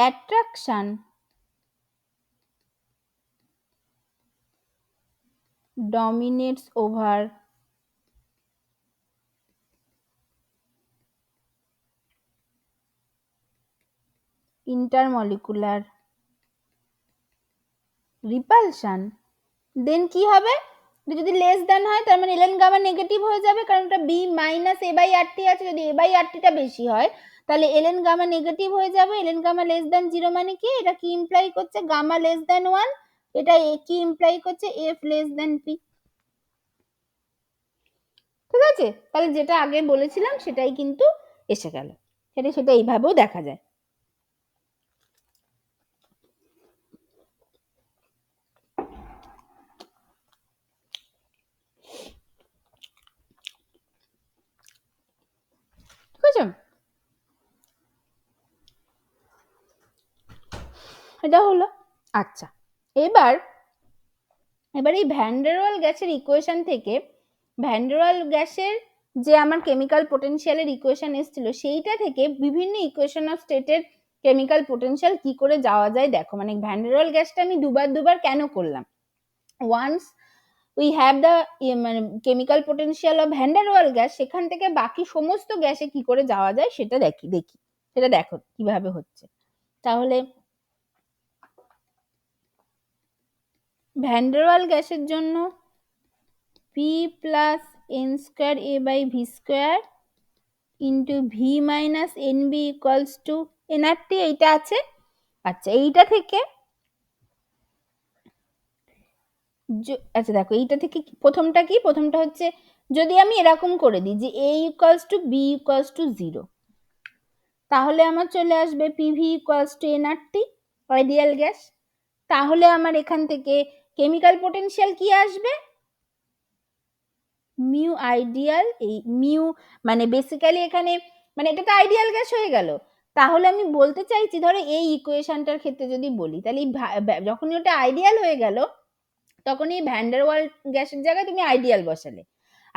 attraction dominates over intermolecular repulsion, then কি হবে, যদি লেস দেন হয় তার মানে ln গামা নেগেটিভ হয়ে যাবে, কারণ এটা b minus a by RT আছে। যদি a বাই RTটা বেশি হয় তাহলে ln গামা নেগেটিভ হয়ে যাবে। ln গামা লেস দেন 0 মানে কি? এটা কি ইমপ্লাই করছে? Gamma less than 1। এটা কি ইমপ্লাই করছে? f less than p। ঠিক আছে, তাহলে যেটা আগে বলেছিলাম সেটাই কিন্তু এসে গেল। সেটা এইভাবেও দেখা যায়। ঠিক আছে, এটা হলো। আচ্ছা, এবার এই ভ্যান ডার ওয়াল গ্যাসের ইকুয়েশন থেকে ভ্যান ডার ওয়াল গ্যাসের যে আমার কেমিক্যাল পোটেনশিয়ালের ইকুয়েশন এসেছিল সেইটা থেকে বিভিন্ন ইকুয়েশন অফ স্টেটের কেমিক্যাল পোটেনশিয়াল কি করে যাওয়া যায় দেখো। মানে ভ্যান ডার ওয়াল গ্যাসটা আমি দুবার কেন করলাম? ওয়ান্স উই হ্যাভ দ্য মানে chemical potential of van der Waal gas, সেখান থেকে বাকি সমস্ত গ্যাসে কি করে যাওয়া যায় সেটা দেখি সেটা দেখো কিভাবে হচ্ছে। তাহলে ভ্যান ডার ওয়াল গ্যাসের জন্য p plus n square a by V square into V minus N B equals to nRT, এইটা আছে। আচ্ছা, এইটা থেকে আচ্ছা দেখো, এইটা থেকে প্রথমটা কি? প্রথমটা হচ্ছে যদি আমি এরকম করে দিই যে a equals two b equals to 0, তাহলে আমার চলে আসবে PV equals to nRT ideal gas. তাহলে আমার এখান থেকে কেমিক্যাল পোটেনশিয়াল কি আসবে? Mu ideal. এই মিউ মানে বেসিক্যালি এখানে মানে এটা তো আইডিয়াল গ্যাস হয়ে গেল। তাহলে আমি বলতে চাইছি ধরো এই ইকুয়েশনটার ক্ষেত্রে যদি বলি, তাহলে যখনই ওটা আইডিয়াল হয়ে গেল তখন এই ভ্যান ডার ওয়াল গ্যাসের জায়গায় তুমি আইডিয়াল বসালে।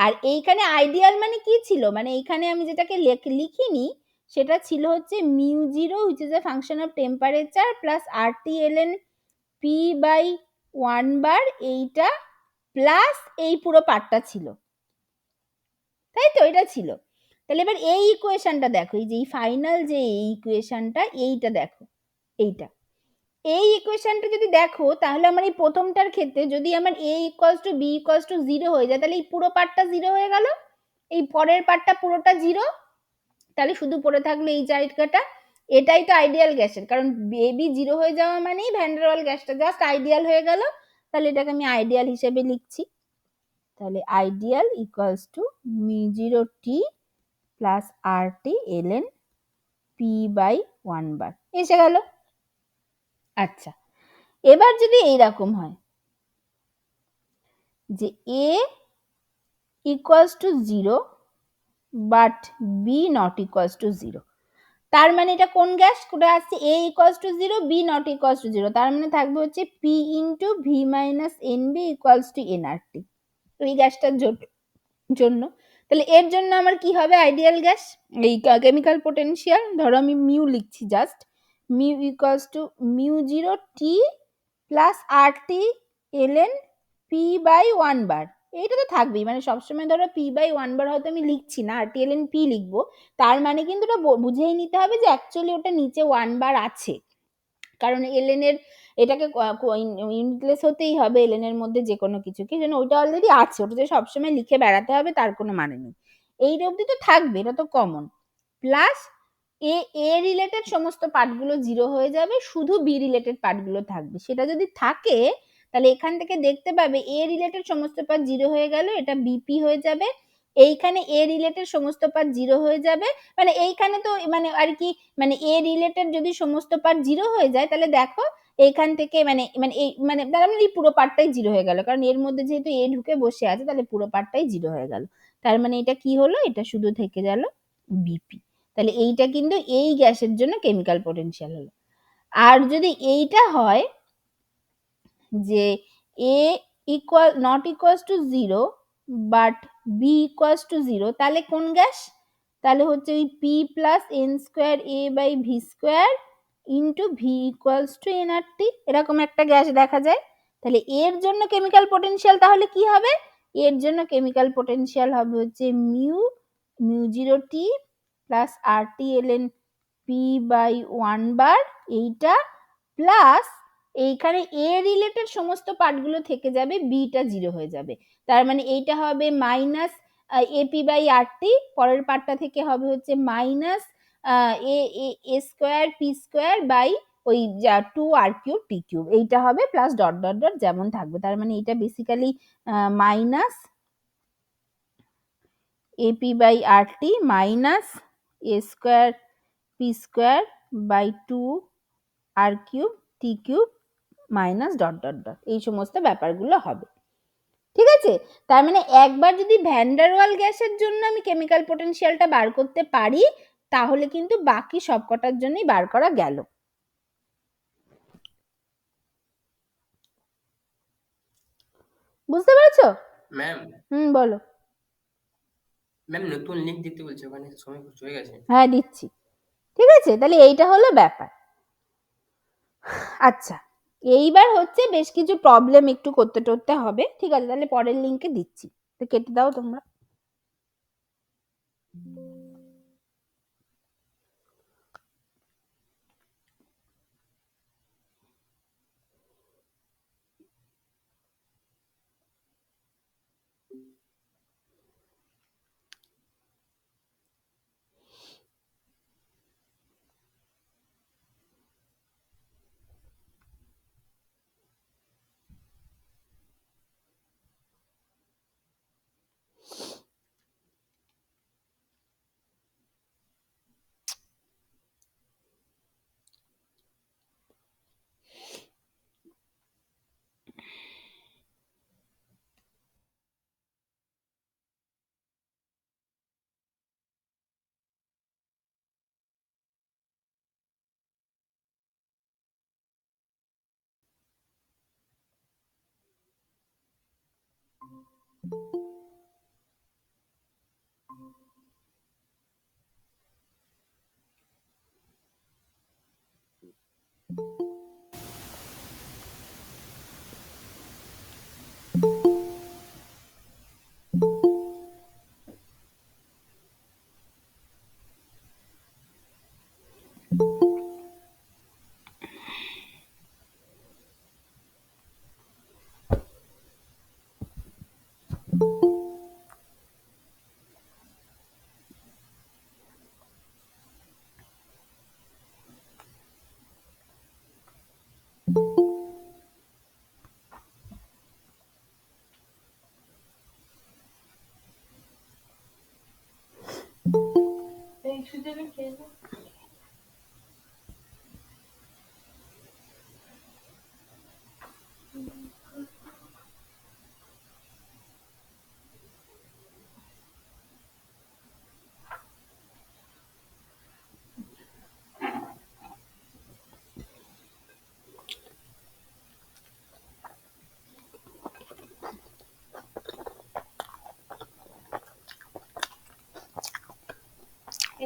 আর এইখানে আইডিয়াল মানে কি ছিল? মানে এইখানে আমি যেটাকে লিখিনি সেটা ছিল হচ্ছে mu zero which is a function of temperature plus RT ln p by 1 bar, এইটা প্লাস এই পুরো পার্টটা ছিল, তাই তো? এটা ছিল। তাহলে এবার এই ইকুয়েশনটা দেখো, এই যে ফাইনাল যে এই ইকুয়েশনটা, এইটা দেখো, এইটা এই ইকুয়েশনটা যদি দেখো তাহলে আমার এই প্রথমটার ক্ষেত্রে যদি আমার a equals two b equals to 0 হয়ে যায় তাহলে এই পুরো পার্টটা 0 হয়ে গেল, এই পরের পার্টটা পুরোটা 0, তাহলে শুধু পড়ে থাকলো এই জায়গাটা। এটাই তো আইডিয়াল গ্যাসের, কারণ ab 0 হয়ে যাওয়া মানেই ভ্যান ডার ওয়াল গ্যাসটা জাস্ট আইডিয়াল হয়ে গেল। তাহলে এটাকে আমি আইডিয়াল হিসেবে লিখছি। তাহলে ideal equals to mu 0 T plus RT ln p by 1 bar এসে গেল। আচ্ছা, এবার যদি এইরকম হয় যে a equals to 0 but b not equals to 0, তার মানে এটা কোন গ্যাস করে আসছে? a equals to 0, b not equals to 0, তার মানে থাকবে হচ্ছে p into V minus N B equals to nRT এই গ্যাসটার জন্য। তাহলে এর জন্য আমার কি হবে? Ideal gas. এই কেমিক্যাল পোটেনশিয়াল ধরো আমি মিউ লিখছি, just mu equals to mu 0 T plus RT ln p by 1 bar, এইটা তো থাকবেই। মানে সবসময় ধরো p বাই 1 বার হয়তো আমি লিখছি না, RT ln p লিখবো, তার মানে কিন্তু ওটা বুঝেই নিতে হবে যে অ্যাকচুয়ালি ওটা নিচে 1 বার আছে, কারণ ln এর এটাকে ইউনিটলেস হতেই হবে ln এর মধ্যে যে কোনো কিছুকে, যেন ওইটা অলরেডি আছে, ওটা যে সবসময় লিখে বেড়াতে হবে তার কোনো মানে নেই। এই অবধি তো থাকবে, এটা তো কমন। প্লাস এ রিলেটেড সমস্ত পার্টগুলো 0 হয়ে যাবে, শুধু বি রিলেটেড পার্টগুলো থাকবে। সেটা যদি থাকে তাহলে এখান থেকে দেখতে পাবে এ রিলেটেড সমস্ত পার্ট 0 হয়ে গেল, এটা বিপি হয়ে যাবে। এইখানে এ রিলেটেড সমস্ত পার্ট 0 হয়ে যাবে, মানে এইখানে তো মানে আর কি, মানে এ রিলেটেড যদি সমস্ত পার্ট 0 হয়ে যায় তাহলে দেখো এইখান থেকে মানে মানে এই মানে তার মানে এই পুরো পার্টটাই 0 হয়ে গেল, কারণ এর মধ্যে যেহেতু এ ঢুকে বসে আছে তাহলে পুরো পার্টটাই 0 হয়ে গেল। তার মানে এটা কি হলো? এটা শুধু থেকে গেল বিপি। তাহলে এইটা কিন্তু এই গ্যাসের জন্য কেমিক্যাল পোটেনশিয়াল হলো। আর যদি এইটা হয় যে a equal not equals to 0 but b equals to 0, তাহলে কোন গ্যাস? তাহলে হচ্ছে ওই p plus N square a by V square into V equals to nRT, এরকম একটা গ্যাস দেখা যায়। তাহলে এর জন্য কেমিক্যাল পোটেনশিয়াল তাহলে কি হবে? এর জন্য কেমিক্যাল পোটেনশিয়াল হবে হচ্ছে mu 0 T plus RT ln p by 1 bar, এইটা প্লাস এইখানে এ রিলেটেড সমস্ত পার্টগুলো থেকে যাবে, বিটা 0 হয়ে যাবে। তার মানে এইটা হবে মাইনাস এপি বাই আরটি, পরের পার্টটা থেকে হবে হচ্ছে minus A square P square by ওই 2 আর কিউব টি কিউব, এইটা হবে প্লাস ডট ডট ডট যেমন থাকবে। তার মানে এটা basically minus AP by RT minus A square P square by 2 R cube T cube minus dot dot dot, এই সমস্ত ব্যাপারগুলো হবে। ঠিক আছে, তার মানে একবার যদি ভ্যান ডার ওয়াল গ্যাসের জন্য আমি কেমিক্যাল পোটেনশিয়ালটা বার করতে পারি, তাহলে কিন্তু বাকি সবকটার জন্যই বার করা গেল। বুঝতে পেরেছো? ম্যাম বলো। ম্যাম নতুন লিঙ্ক দিতে বলছে, ওখানে সময় হয়ে গেছে। হ্যাঁ দিচ্ছি। ঠিক আছে, তাহলে এইটা হলো ব্যাপার। আচ্ছা, এইবার হচ্ছে বেশ কিছু প্রবলেম একটু করতে টরতে হবে। ঠিক আছে, তাহলে পরের লিঙ্কে দিচ্ছি, তো কেটে দাও তোমরা।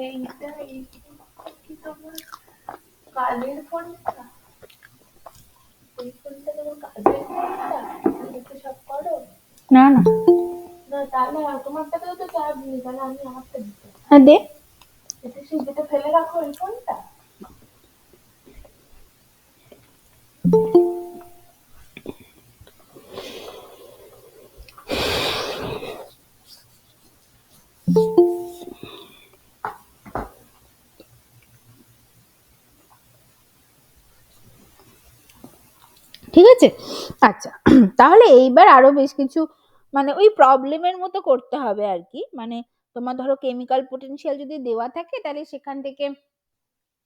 এইটা কি তোমার কাজের ফোনটা? এই ফোনটা তোমার কাজের ফোনটা? তুমি সব করো? না না না তাহলে তোমারটাতেও তো চার্জ নেই, তাহলে আমি আমারটা দিতে। হ্যাঁ দে। এটা সেই যেটা ফেলে রাখো এই ফোনটা? ঠিক আছে, আচ্ছা তাহলে এইবার আরো বেশ কিছু মানে ওই প্রবলেমের মতো করতে হবে আর কি। মানে তোমার ধরো কেমিক্যাল পোটেনশিয়াল যদি দেওয়া থাকে, তাহলে সেখান থেকে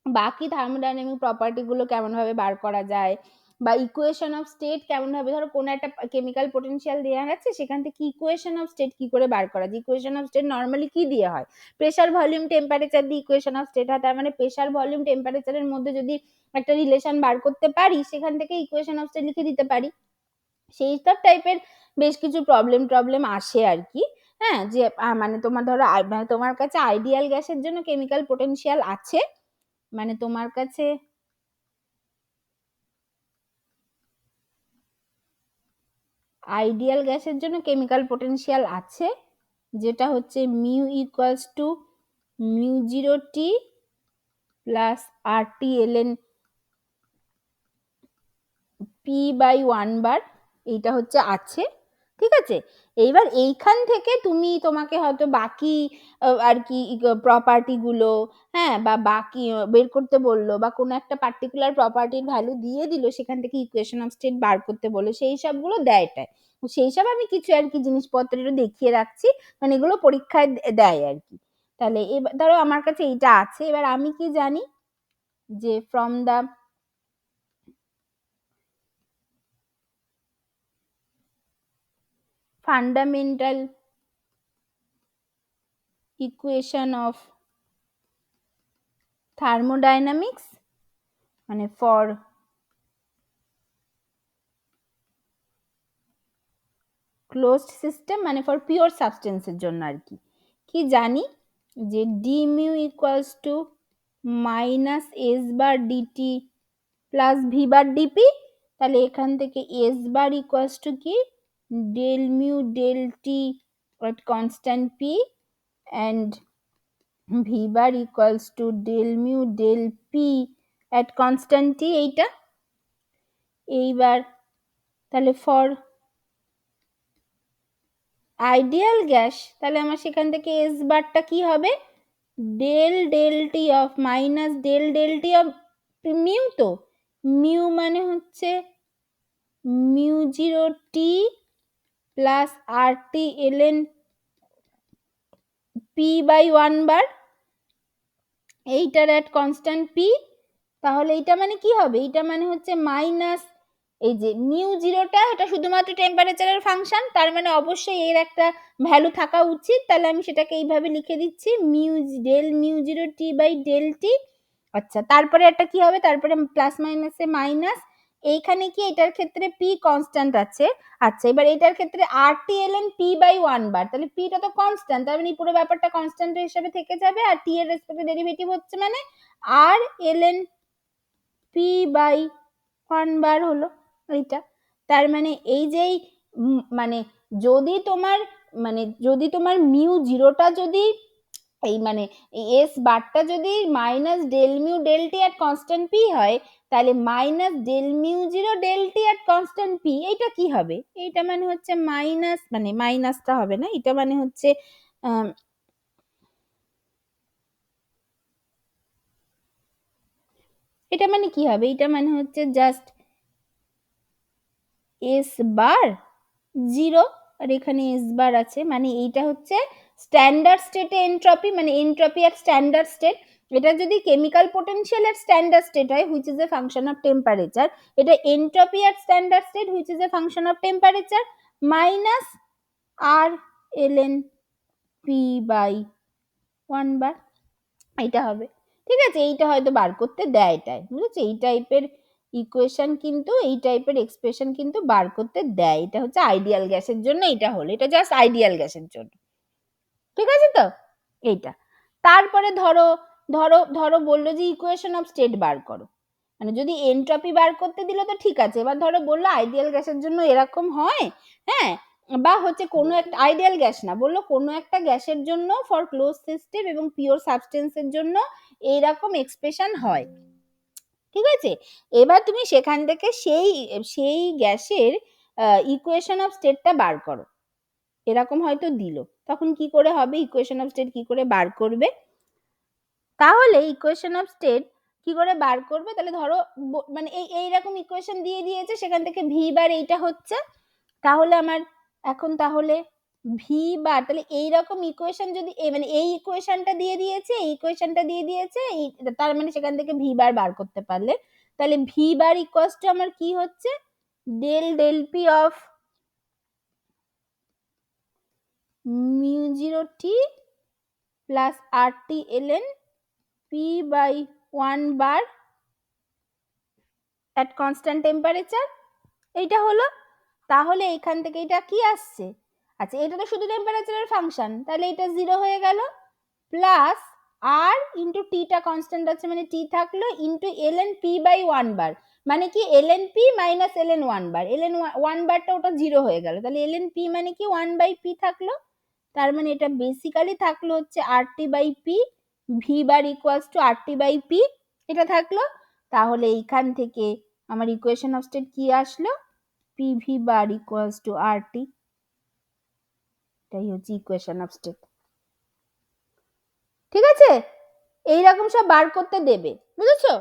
বাকি থার্মোডাইনামিক প্রপার্টি গুলো কেমন ভাবে বার করা যায়, বা ইকুয়েশন অফ স্টেট কেমন ভাবে, ধরো কোন একটা কেমিক্যাল পোটেনশিয়াল দেওয়া আছে, সেখান থেকে ইকুয়েশন অফ স্টেট কি করে বার করা যায়। ইকুয়েশন অফ স্টেট নর্মালি কি দিয়ে হয়, প্রেসার ভলিউম টেম্পারেচার দিয়ে ইকুয়েশন অফ স্টেট হয়। তার মানে প্রেসার ভলিউম টেম্পারেচারের মধ্যে যদি একটা রিলেশন বার করতে পারি, সেখান থেকে ইকুয়েশন অফ স্টেট লিখে দিতে পারি। সেই সব টাইপের বেশ কিছু প্রবলেম আসে আর কি। হ্যাঁ, যে মানে তোমার ধরো মানে তোমার কাছে আইডিয়াল গ্যাসের জন্য কেমিক্যাল পোটেনশিয়াল আছে, মানে তোমার কাছে আইডিয়াল গ্যাসের জন্য কেমিক্যাল পোটেনশিয়াল আছে, যেটা হচ্ছে mu equals to mu 0 T plus R T L N p/1 bar এইটা হচ্ছে আছে, ঠিক আছে। এইবার এইখান থেকে তোমাকে হয়তো বাকি আর কি প্রপার্টি গুলো, হ্যাঁ, বা বাকি বের করতে বললো, বা কোনো একটা পার্টিকুলার প্রপার্টির ভ্যালু দিয়ে দিল, সেখান থেকে ইকুয়েশন অফ স্টেট বার করতে বলে, সেই সবগুলো দেয় এটায়। সেই সব আমি কিছু আর কি জিনিসপত্র দেখিয়ে রাখছি, মানে এগুলো পরীক্ষায় দেয় আর কি। তাহলে এবার ধরো আমার কাছে এইটা আছে, এবার আমি কি জানি যে from the fundamental equation of thermodynamics, মানে for closed system, মানে for pure substance এর জন্য আর কি, কি জানি যে d mu equals to minus s bar dt plus v bar dp, তাহলে এখান থেকে s bar equals to কি del mu del t at constant p and v bar equals to del mu del p at constant t, এইটা। এইবার তাহলে ফর আইডিয়াল গ্যাস, তাহলে আমার সেখান থেকে এস বারটা কি হবে del del T of minus del del T of mu, তো মিউ মানে হচ্ছে mu zero T plus R T LN p/1 bar, এইটার অ্যাট কনস্ট্যান্ট p। তাহলে এইটা মানে কি হবে, এইটা মানে হচ্ছে মাইনাস এই যে মিউ জিরোটা, এটা শুধুমাত্র টেম্পারেচারের ফাংশন, তার মানে অবশ্যই এর একটা ভ্যালু থাকা উচিত, তাহলে আমি সেটাকে এইভাবে লিখে দিচ্ছি mu zero T by del T. আচ্ছা, তারপরে একটা কি হবে, তারপরে প্লাস মাইনাসে মাইনাস, এইখানে কি এটার ক্ষেত্রে পি কনস্ট্যান্ট আছে। আচ্ছা, এবার এটার ক্ষেত্রে আর টি এলএন p/1 বার, তাহলে পিটা তো কনস্ট্যান্ট, তার মানে পুরো ব্যাপারটা কনস্ট্যান্ট হিসেবে থেকে যাবে, আর টি এর রেসপেক্টে ডেরিভেটিভ হচ্ছে মানে আর এলএন p/1 বার হলো এইটা। তার মানে এই যেই মানে যদি তোমার মিউ জিরোটা যদি এই মানে এস বারটা যদি minus del mu del T at constant P হয়, তাহলে minus del mu zero del T at constant P, এইটা কি হবে, এইটা মানে হচ্ছে মাইনাস, মানে মাইনাসটা হবে না, এটা মানে হচ্ছে এটা মানে কি হবে, এটা মানে হচ্ছে জাস্ট এস বার জিরো, আর এখানে এস বার আছে, মানে এইটা হচ্ছে স্ট্যান্ডার্ড স্টেটে এনট্রপি, মানে এনট্রপি এট স্ট্যান্ডার্ড স্টেট। এটা যদি chemical potential at standard state হয় which is a function of temperature, এটা entropy at standard state which is a function of temperature minus R LN p/1 bar, এইটা হবে। ঠিক আছে, এইটা হয়তো বার করতে দেয়, এটাই বুঝেছো, এই টাইপের ইকুয়েশন কিন্তু, এই টাইপের এক্সপ্রেশন কিন্তু বার করতে দেয়। এটা হচ্ছে আইডিয়াল গ্যাসের জন্য, এটা হলো, এটা জাস্ট আইডিয়াল গ্যাসের জন্য, ঠিক আছে তো এইটা। তারপরে ধরো ধরো ধরো বললো যে ইকুয়েশন অফ স্টেট বার করো, মানে যদি এনট্রপি বার করতে দিল তো ঠিক আছে, এবার ধরো বললো আইডিয়াল গ্যাসের জন্য এরকম হয়, হ্যাঁ, বা হচ্ছে কোনো একটা আইডিয়াল গ্যাস না, বললো কোনো একটা গ্যাসের জন্য ফর ক্লোজ সিস্টেম এবং পিওর সাবস্টেন্সের জন্য এইরকম এক্সপ্রেশন হয়, ঠিক আছে। এবার তুমি সেখান থেকে সেই সেই গ্যাসের ইকুয়েশন অফ স্টেটটা বার করো, এরকম হয়তো দিল, তখন কি করে হবে, ইকুয়েশন অফ স্টেট কি করে বার করবে, তাহলে ইকুয়েশন অফ স্টেট কি করে বার করবে, তাহলে ধরো মানে এইরকম ইকুয়েশন দিয়ে দিয়েছে, সেখান থেকে ভি বার এইটা হচ্ছে, তাহলে আমার এখন তাহলে ভি বার, তাহলে এইরকম ইকুয়েশন যদি মানে এই ইকুয়েশনটা দিয়ে দিয়েছে, এই ইকুয়েশনটা দিয়ে দিয়েছে, তার মানে সেখান থেকে ভি বার করতে পারলে, তাহলে ভি বার ইকুয়ালস টু আমার কি হচ্ছে del del P of mu zero T plus R T LN p/1 bar at constant temperature, এইটা হলো। তাহলে এখান থেকে এটা কি আসছে, আচ্ছা এটা তো শুধু টেম্পারেচারের ফাংশন, তাহলে এটা 0 হয়ে গেল, প্লাস আর ইন্টু টিটা কনস্ট্যান্ট আছে মানে টি থাকলো, ইন্টু এলএন p/1 বার, মানে কি এলএন পি মাইনাস এলএন 1 বার, এলএন 1 বারটা ওটা 0 হয়ে গেল, তাহলে এলএন পি মানে কি 1/p থাকলো, তার মানে এটা বেসিক্যালি থাকলো হচ্ছে RT/P, V bar equals to RT/P, এটা থাকলো। তাহলে এইখান থেকে আমার ইকুয়েশন অফ স্টেট কি আসলো, PV bar equals to RT, এটাই হচ্ছে ইকুয়েশন অফ স্টেট। ঠিক আছে, এইরকম সব বার করতে দেবে, বুঝেছো?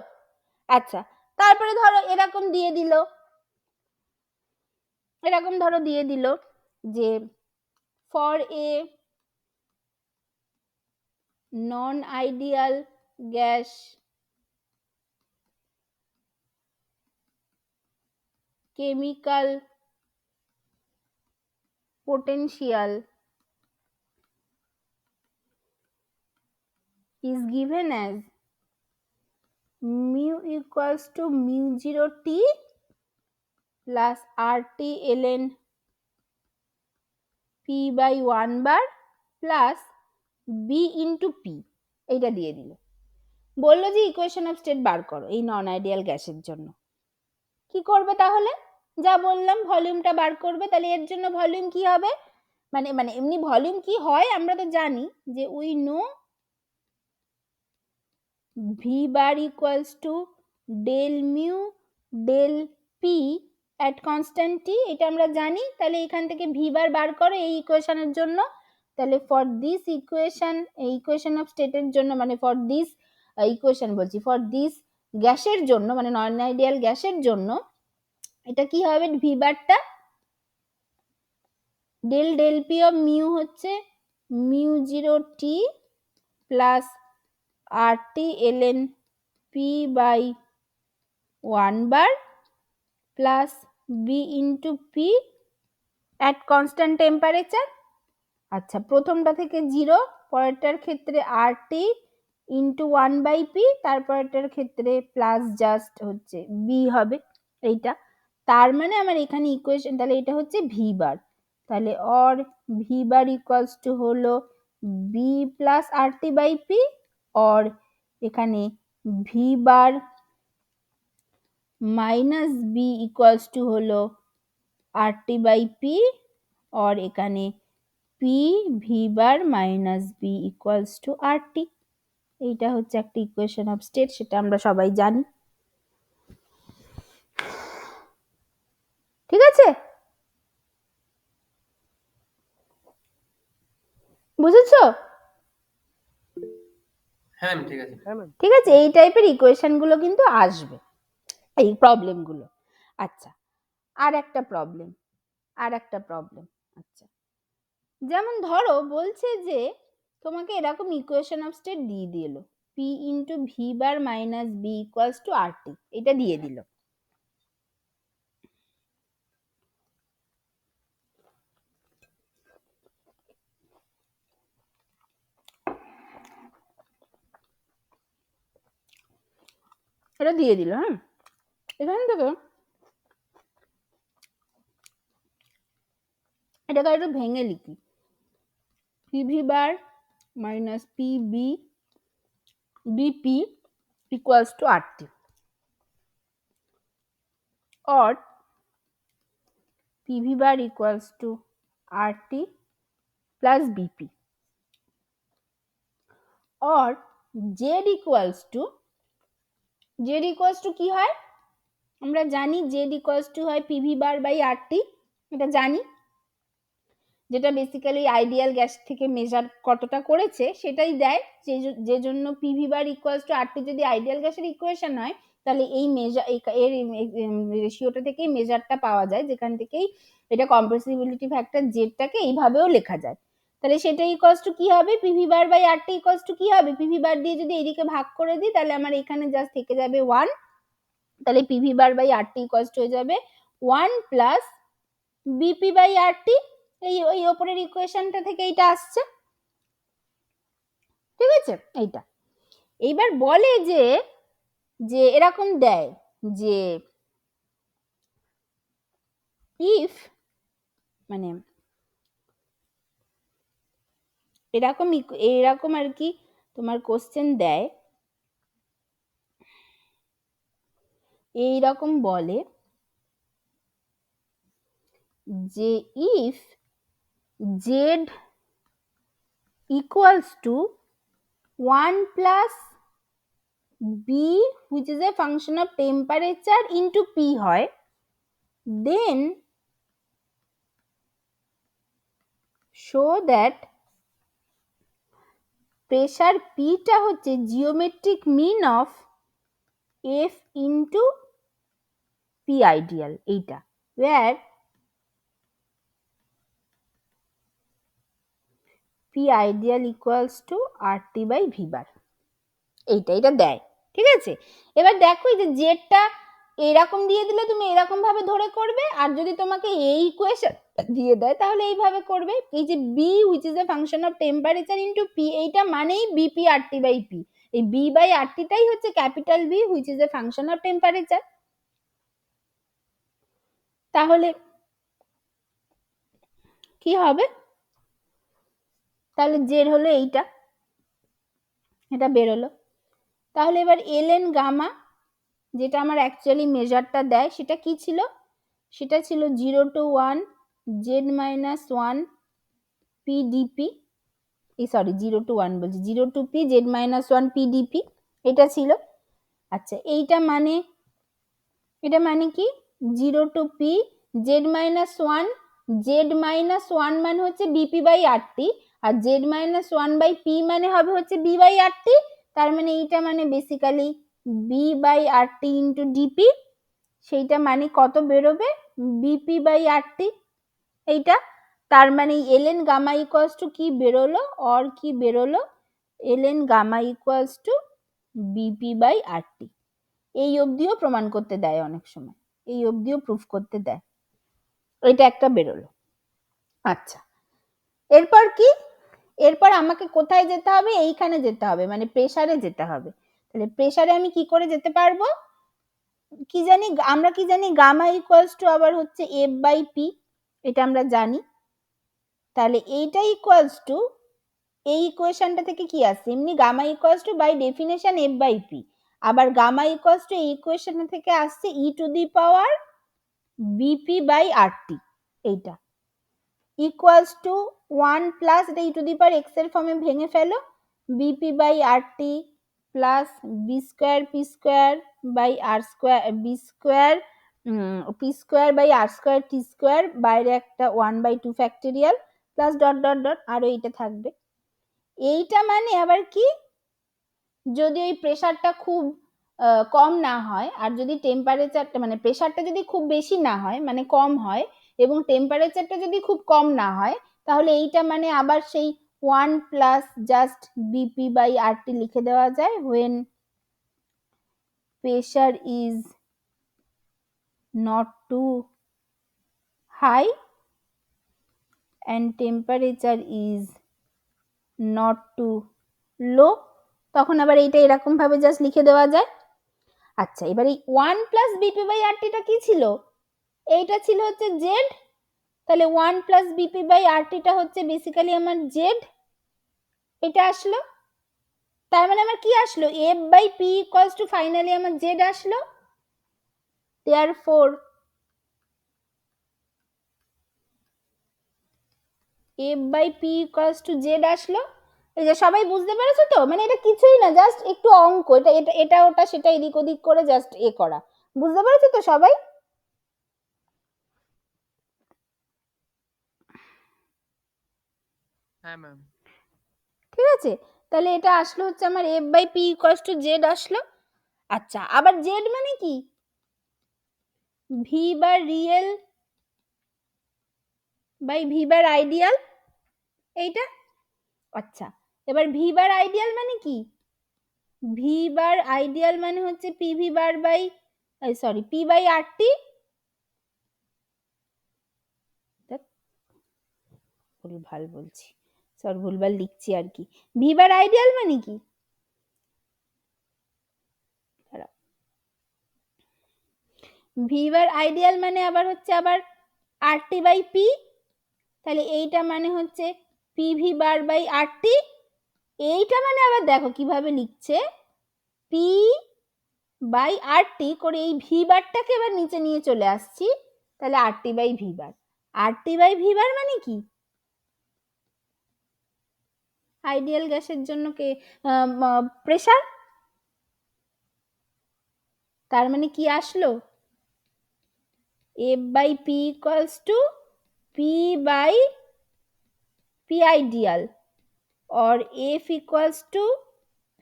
আচ্ছা, তারপরে ধরো এরকম দিয়ে দিল, এরকম ধরো দিয়ে দিল যে for a non ideal gas chemical potential is given as mu equals to mu 0 t plus RT ln P by 1 bar plus B into P, এইটা দিয়ে দিল, বললো যে ইকুয়েশন অফ স্টেট বার করো এই নন আইডিয়াল গ্যাসের জন্য। কি করবে তাহলে, যা বললাম ভলিউমটা বার করবে। তাহলে এর জন্য ভলিউম কি হবে, মানে মানে এমনি ভলিউম কি হয় আমরা তো জানি যে we know V bar equals to del mu del P at constant t, এটা আমরা জানি। তাহলে এখান থেকে V bar বার করো এই ইকুয়েশনের জন্য। তাহলে ফর দিস ইকুয়েশন, এই ইকুয়েশন অফ স্টেটের জন্য, মানে ফর দিস ইকুয়েশন বলছি, ফর দিস গ্যাসের জন্য, মানে নন আইডিয়াল গ্যাসের জন্য এটা কি হবে, V বারটা del del P of mu হচ্ছে mu 0 T plus RT ln P by 1 bar plus B into P at constant temperature। আচ্ছা, প্রথমটা থেকে 0, পরেরটার ক্ষেত্রে RT into 1 by P, তারপরেরটার ক্ষেত্রে প্লাস জাস্ট হচ্ছে B হবে এইটা। তার মানে আমার এখানে ইকুয়েশন, তাহলে এটা হচ্ছে V বার, তাহলে or V bar equals to হলো B plus RT by P, or এখানে V bar minus B equals two হলো RT by P, और এখানে P V bar minus B equals to RT। এইটা হচ্ছে একটা ইকুয়েশন অফ স্টেট, সেটা আমরা সবাই জানি। ঠিক আছে, বুঝেছো? হ্যাঁ ম্যাম, ঠিক আছে। ঠিক আছে, এই টাইপের ইকুয়েশন গুলো কিন্তু আসবে, এই প্রবলেম গুলো। আচ্ছা, আর একটা প্রবলেম, আচ্ছা, যেমন ধরো বলছে যে তোমাকে এরকম ইকুয়েশন অফ স্টেট দিয়ে দিল P into V bar minus B equals to RT, এটা দিয়ে দিল। এটা দিয়ে দিল, হ্যাঁ, এখান থেকে এটাকে একটু ভেঙে লিখি, PV bar minus PB BP equals to RT, or PV bar equals to RT plus BP, or Z equals to কি হয় আমরা জানি, Z equals to হয় PV bar by RT, এটা জানি, যেটা বেসিক্যালি আইডিয়াল গ্যাস থেকে মেজার কতটা করেছে সেটাই দেয়, যে জন্য PV bar equals to RT যদি আইডিয়াল গ্যাসের ইকুয়েশন হয়, তাহলে এই মেজার এর রেশিওটা থেকেই মেজারটা পাওয়া যায়, যেখান থেকেই এটা কম্প্রেসিবিলিটি ফ্যাক্টর জেডটাকে এইভাবেও লেখা যায়। তাহলে সেটা ইকুয়ালস টু কি হবে, PV bar by RT equals to কি হবে, পিভি বার দিয়ে যদি এইদিকে ভাগ করে দিই তাহলে আমার এখানে জাস্ট থেকে যাবে 1, তাহলে PV bar by RT equals to হয়ে যাবে 1 প্লাস বিপি বাই RT, এই ওই উপরের ইকুয়েশনটা থেকে এইটা আসছে। ঠিক আছে, এইটা এইবার বলে যে যে এরকম দেয় যে ইফ, মানে এরকম আর কি তোমার কোশ্চেন দেয়, এইরকম বলে যে if Z equals to 1 plus B which is a function of temperature into P হয়, then show that pressure P টা হচ্ছে geometric mean of F into P ideal, এইটা, where P ideal equals to RT by V bar, এটা দেয়, ঠিক আছে। এবার দেখো এই যে জেডটা এরকম দিয়ে দিলে তুমি এরকম ভাবে ধরে করবে, আর যদি তোমাকে এই ইকুয়েশন দিয়ে দেয় তাহলে এইভাবে করবে। এই যে B which is a function of temperature into P, এইটা মানেই বিপি আরটি বাই পি। এই বি বাই আরটিটাই হচ্ছে capital B which is a function of temperature. তাহলে কি হবে, তাহলে জেড হলো এইটা, এটা বেরোলো। তাহলে এবার এলএন গামা যেটা আমার অ্যাকচুয়ালি মেজারটা দেয় সেটা কি ছিল, সেটা ছিল 0 to 1 z minus 1 pdp, sorry 0 to 1 বলছি, 0 to p z minus 1 pdp, এটা ছিল। আচ্ছা এটা মানে কি 0 to p z minus 1, z minus 1 মানে হচ্ছে bp by rt, R z minus 1 by p মানে হবে হচ্ছে b by rt, তার মানে এইটা মানে basically b by rt into dp, সেইটা মানে কত বেরোবে bp by rt এইটা। তার মানে ln গামা ইকুয়ালস টু কি বেরোলো, অর কি বেরোলো, ln gamma equals to bp by rt। এই অবধিও প্রমাণ করতে দেয় অনেক সময়, এই অবধিও প্রুফ করতে দেয়, এটা একটা বেরোলো। আচ্ছা এরপর কি, এরপর আমাকে কোথায় যেতে হবে, এইখানে যেতে হবে, মানে প্রেসারে যেতে হবে। তাহলে প্রেসারে আমি কি করে যেতে পারবো, কি জানি আমরা, কি জানি গামা ইকুয়ালস টু আবার হচ্ছে এফ বাই পি, এটা আমরা জানি। তাহলে এইটা ইকুয়ালস টু, এই ইকুয়েশনটা থেকে কি আসছে, এমনি gamma equals to by definition F by P, আবার গামা ইকুয়ালস টু এই ইকুয়েশন থেকে আসছে e to the power BP by RT, এইটা ইকুয়ালস টু 1 প্লাস, এটা e to the power x এর ফর্মে ভেঙে ফেলো, BP by RT plus B square P square by R square, B square P square by R square T square, বাইরে একটা 1/2 factorial plus dot dot dot, আরো এইটা থাকবে। এইটা মানে আবার কি, যদি ওই প্রেসারটা খুব কম না হয়, আর যদি টেম্পারেচারটা মানে প্রেসারটা যদি খুব বেশি না হয় মানে কম হয়, এবং টেম্পারেচারটা যদি খুব কম না হয়, তাহলে এইটা মানে আবার সেই 1 plus just BP by RT লিখে দেওয়া যায়, when pressure is not too high and temperature is not too low, তখন আবার এইটা এরকম ভাবে জাস্ট লিখে দেওয়া যায়। আচ্ছা এবার এই 1 প্লাস বিপি বাই আরটিটা কি ছিল, এইটা ছিল হচ্ছে জেড, তাহলে 1 প্লাস বিপি বাই আরটিটা হচ্ছে বেসিক্যালি আমার জেড, এটা আসলো। তার মানে আমার কি আসলো, F by P equals to finally আমার জেড আসলো। Therefore F by P equals to Z আসলো। এই যে সবাই বুঝতে পেরেছো তো, মানে এটা কিছুই না, জাস্ট একটু অঙ্ক, এটা এটা এটা ওটা সেটা এদিক ওদিক করে জাস্ট এ করা, বুঝতে পেরেছো তো সবাই? হ্যাঁ ম্যাম। ঠিক আছে, তাহলে এটা আসলো হচ্ছে আমার F by P equals to Z আসলো। আচ্ছা আবার জেড মানে কি, V bar real by V bar ideal, এইটা। আচ্ছা এবার ভি বার আইডিয়াল মানে কি, ভি বার আইডিয়াল মানে হচ্ছে P V bar by, sorry P by RT, ভুলভাল বলছি, সরি ভুলভাল লিখছি আর কি। ভি বার আইডিয়াল মানে কি, ভি বার আইডিয়াল মানে আবার হচ্ছে আবার আরটি বাই পি, তাহলে এইটা মানে হচ্ছে P V bar by RT, এইটা মানে আবার দেখো কিভাবে লিখছে, পি বাই আরটি করে এই ভি বারটাকে এবার নিচে নিয়ে চলে আসছি, তাহলে RT by V bar, RT by V bar মানে কি, আইডিয়াল গ্যাসের জন্য কে প্রেসার, তার মানে কি আসলো, F by P equals to P by P ideal, or F equals to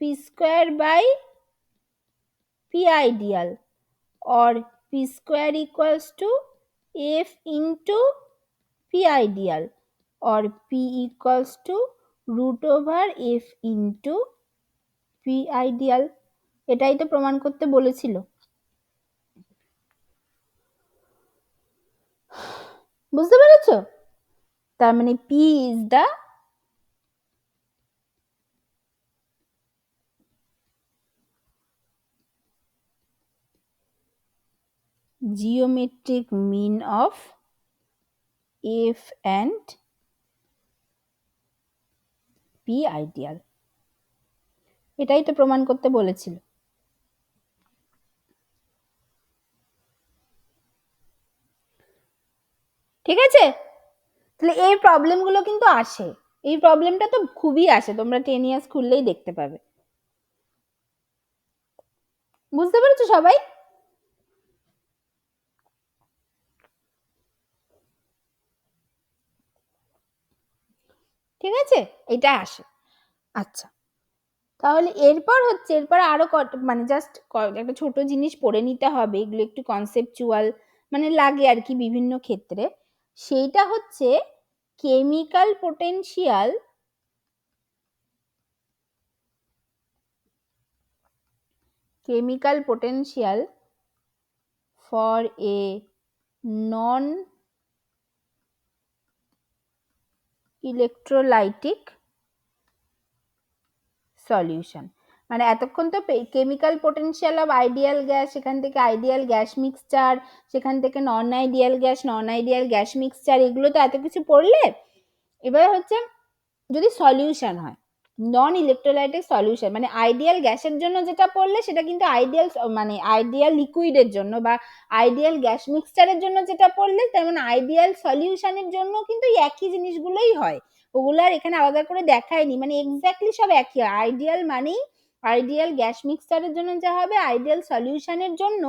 P square by P ideal, or P square equals to F into P ideal, or P equals to root over F into P ideal. এটাই তো প্রমাণ করতে বলেছিল। বুঝতে পেরেছ? তার মানে P is the geometric mean of F and P ideal. এটাই তো প্রমাণ করতে বলেছিল। ঠিক আছে, তাহলে এই প্রবলেমগুলো কিন্তু আসে, এই প্রবলেমটা তো খুবই আসে, তোমরা 10 ইয়ার্স খুললেই দেখতে পাবে। বুঝতে পেরেছো সবাই? ঠিক আছে, এটা আসে। আচ্ছা, তাহলে এরপর আরো মানে জাস্ট একটা ছোট জিনিস পড়ে নিতে হবে, এগুলো একটু কনসেপচুয়াল মানে লাগে আর কি বিভিন্ন ক্ষেত্রে। সেইটা হচ্ছে chemical potential for a non electrolytic solution. মানে এতক্ষণ তো chemical potential of ideal gas, সেখান থেকে আইডিয়াল গ্যাস মিক্সচার, সেখান থেকে নন আইডিয়াল গ্যাস মিক্সচার, এগুলো তো এত কিছু পড়লে। এবার হচ্ছে যদি সলিউশন হয়, নন ইলেকট্রোলাইটিক সলিউশন, মানে আইডিয়াল গ্যাসের জন্য যেটা পড়লে সেটা কিন্তু আইডিয়াল লিকুইডের জন্য বা আইডিয়াল গ্যাস মিক্সচারের জন্য যেটা পড়লে, তেমন আইডিয়াল সলিউশনের জন্য কিন্তু একই জিনিসগুলোই হয়, ওগুলো আর এখানে আলাদা করে দেখায়নি, মানে এক্স্যাক্টলি সব একই হয়। আইডিয়াল মানেই আইডিয়াল গ্যাস মিক্সচারের জন্য যা হবে আইডিয়াল সলিউশনের জন্য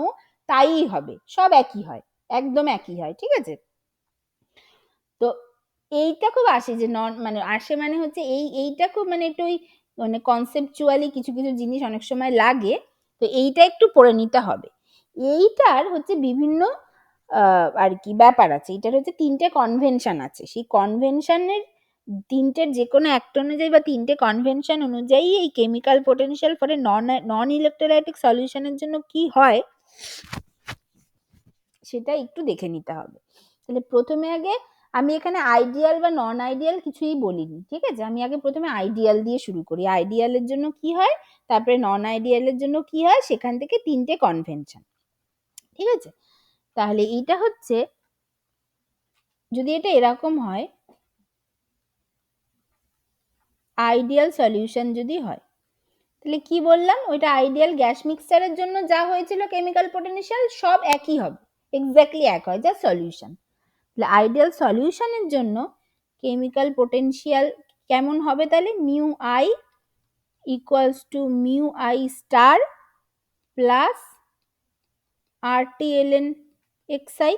তাই হবে, সব একই হয়, একদম একই হয়। ঠিক আছে, তো এইটা খুব আসে যে আসে মানে হচ্ছে এইটা খুব মানে একটু মানে কনসেপচুয়ালি কিছু কিছু জিনিস অনেক সময় লাগে, তো এইটা একটু পড়ে নিতে হবে। এইটার হচ্ছে বিভিন্ন আর কি ব্যাপার আছে, এটার হচ্ছে 3টে কনভেনশন আছে, সেই কনভেনশনের 3টের যে কোনো একটা অনুযায়ী বা 3টে কনভেনশন অনুযায়ী এই chemical potential for a non electrolytic সলিউশনের জন্য কি হয় সেটা একটু দেখে নিতে হবে। তাহলে প্রথমে আগে আমি এখানে আইডিয়াল বা নন আইডিয়াল কিছুই বলিনি, ঠিক আছে, আমি আগে প্রথমে আইডিয়াল দিয়ে শুরু করি, আইডিয়ালের জন্য কি হয়, তারপরে নন আইডিয়ালের জন্য কি হয়, সেখান থেকে 3টে কনভেনশন। ঠিক আছে, তাহলে এইটা হচ্ছে যদি এটা এরকম হয়, আইডিয়াল সলিউশন যদি হয়, তাহলে কি বললাম, ওইটা আইডিয়াল গ্যাস মিক্সচারের জন্য যা হয়েছিল কেমিক্যাল পোটেনশিয়াল সব একই হবে, এক্স্যাক্টলি এক হয়, যা সলিউশন। তাহলে আইডিয়াল সলিউশনের জন্য কেমিক্যাল পোটেনশিয়াল কেমন হবে, তাহলে mu I equals to mu I star plus RTln xi,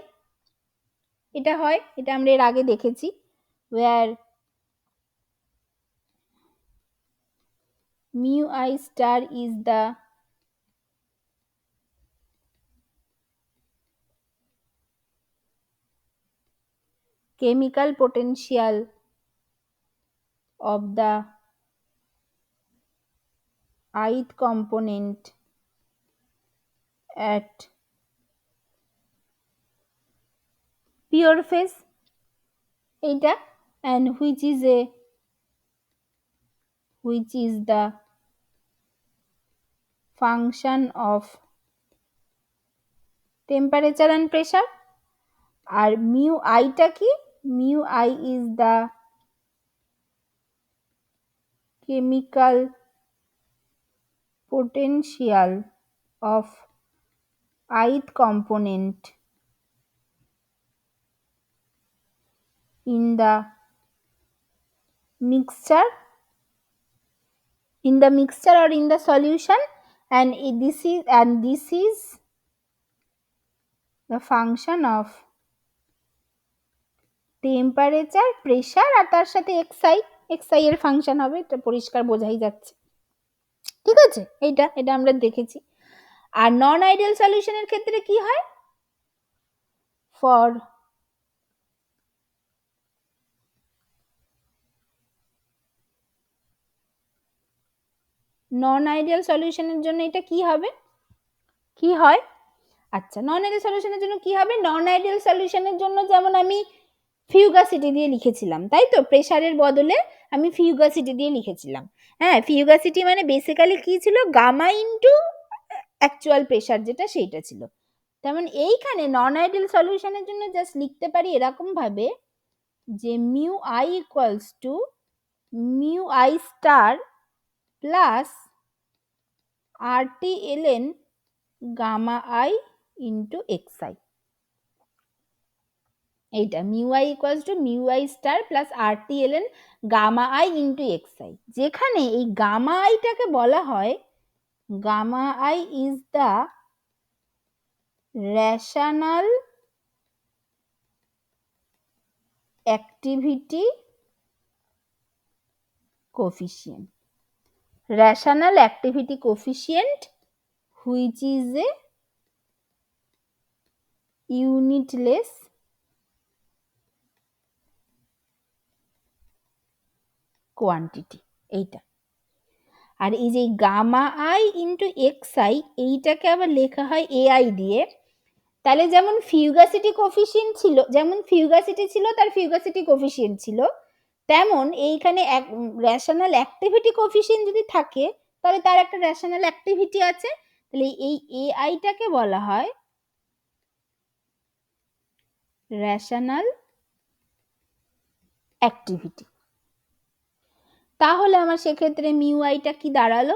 এটা হয়, এটা আমরা এর আগে দেখেছি, where mu I star is the chemical potential of the ith component at pure phase, এইটা, and which is the function of temperature and pressure। আর মিউ আইটা কি, mu I is the chemical potential of ith component in the mixture or in the solution, and this is the function of temperature, pressure আর তার সাথে এক্সআই এর ফাংশন হবে, এটা পরিষ্কার বোঝাই যাচ্ছে। ঠিক আছে, এটা আমরা দেখেছি। আর নন আইডিয়াল সলিউশনের ক্ষেত্রে কি হয়? ফর নন আইডিয়াল সলিউশনের জন্য এটা কি হবে, কি হয়? আচ্ছা, নন আইডিয়াল সলিউশনের জন্য কি হবে? নন আইডিয়াল সলিউশনের জন্য যেমন আমি ফিউগাসিটি দিয়ে লিখেছিলাম, তাই তো? প্রেসারের বদলে আমি ফিউগাসিটি দিয়ে লিখেছিলাম। হ্যাঁ, ফিউগাসিটি মানে বেসিক্যালি কি ছিল? গামা ইন্টু অ্যাকচুয়াল প্রেসার যেটা, সেইটা ছিল। তেমন এইখানে নন আইডিয়াল সলিউশনের জন্য জাস্ট লিখতে পারি এরকম ভাবে যে mu I equals to mu I star plus RT-ln gamma I into xi। এইটা mu I equals to mu I star plus RT-ln gamma I into xi, যেখানে এই গামা আইটাকে বলা হয় gamma I is the rational activity coefficient. rational activity coefficient which is a unitless quantity, এইটা। আর এই যে গামা আই ইন্টু xi, এইটাকে আবার লেখা হয় ai দিয়ে। তাহলে যেমন ফিউগাসিটি কোফিশিয়েন্ট ছিল, যেমন ফিউগাসিটি ছিল তার ফিউগাসিটি কোফিশিয়েন্ট ছিল, তেমন এইখানে রেশনাল অ্যাক্টিভিটি কোফিশিয়েন্ট যদি থাকে তাহলে তার একটা রেশনাল অ্যাক্টিভিটি আছে। তাহলে এই এআইটাকে বলা হয় রেশনাল অ্যাক্টিভিটি। তাহলে আমার সেক্ষেত্রে মিউ আইটা কি দাঁড়ালো?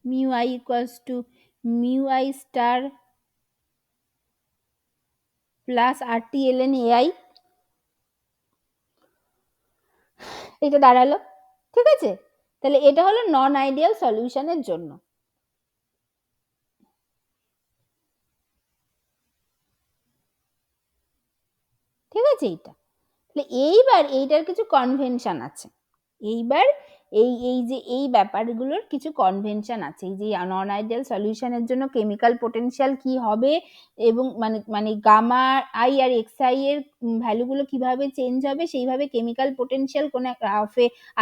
Mu I equals to mu I star plus RT-ln AI, এটা দাঁড়ালো। ঠিক আছে, তাহলে এটা হলো নন আইডিয়াল সলিউশনের জন্য। ঠিক আছে, এইটা। তাহলে এইবার এইটার কিছু কনভেনশন আছে। এইবার এই যে এই ব্যাপারগুলোর কিছু কনভেনশন আছে। এই যে নন আইডিয়াল সলিউশনের জন্য কেমিক্যাল পোটেনশিয়াল কি হবে এবং মানে গামা আই আর xi এর ভ্যালুগুলো কিভাবে চেঞ্জ হবে, সেইভাবে কেমিক্যাল পোটেনশিয়াল কোন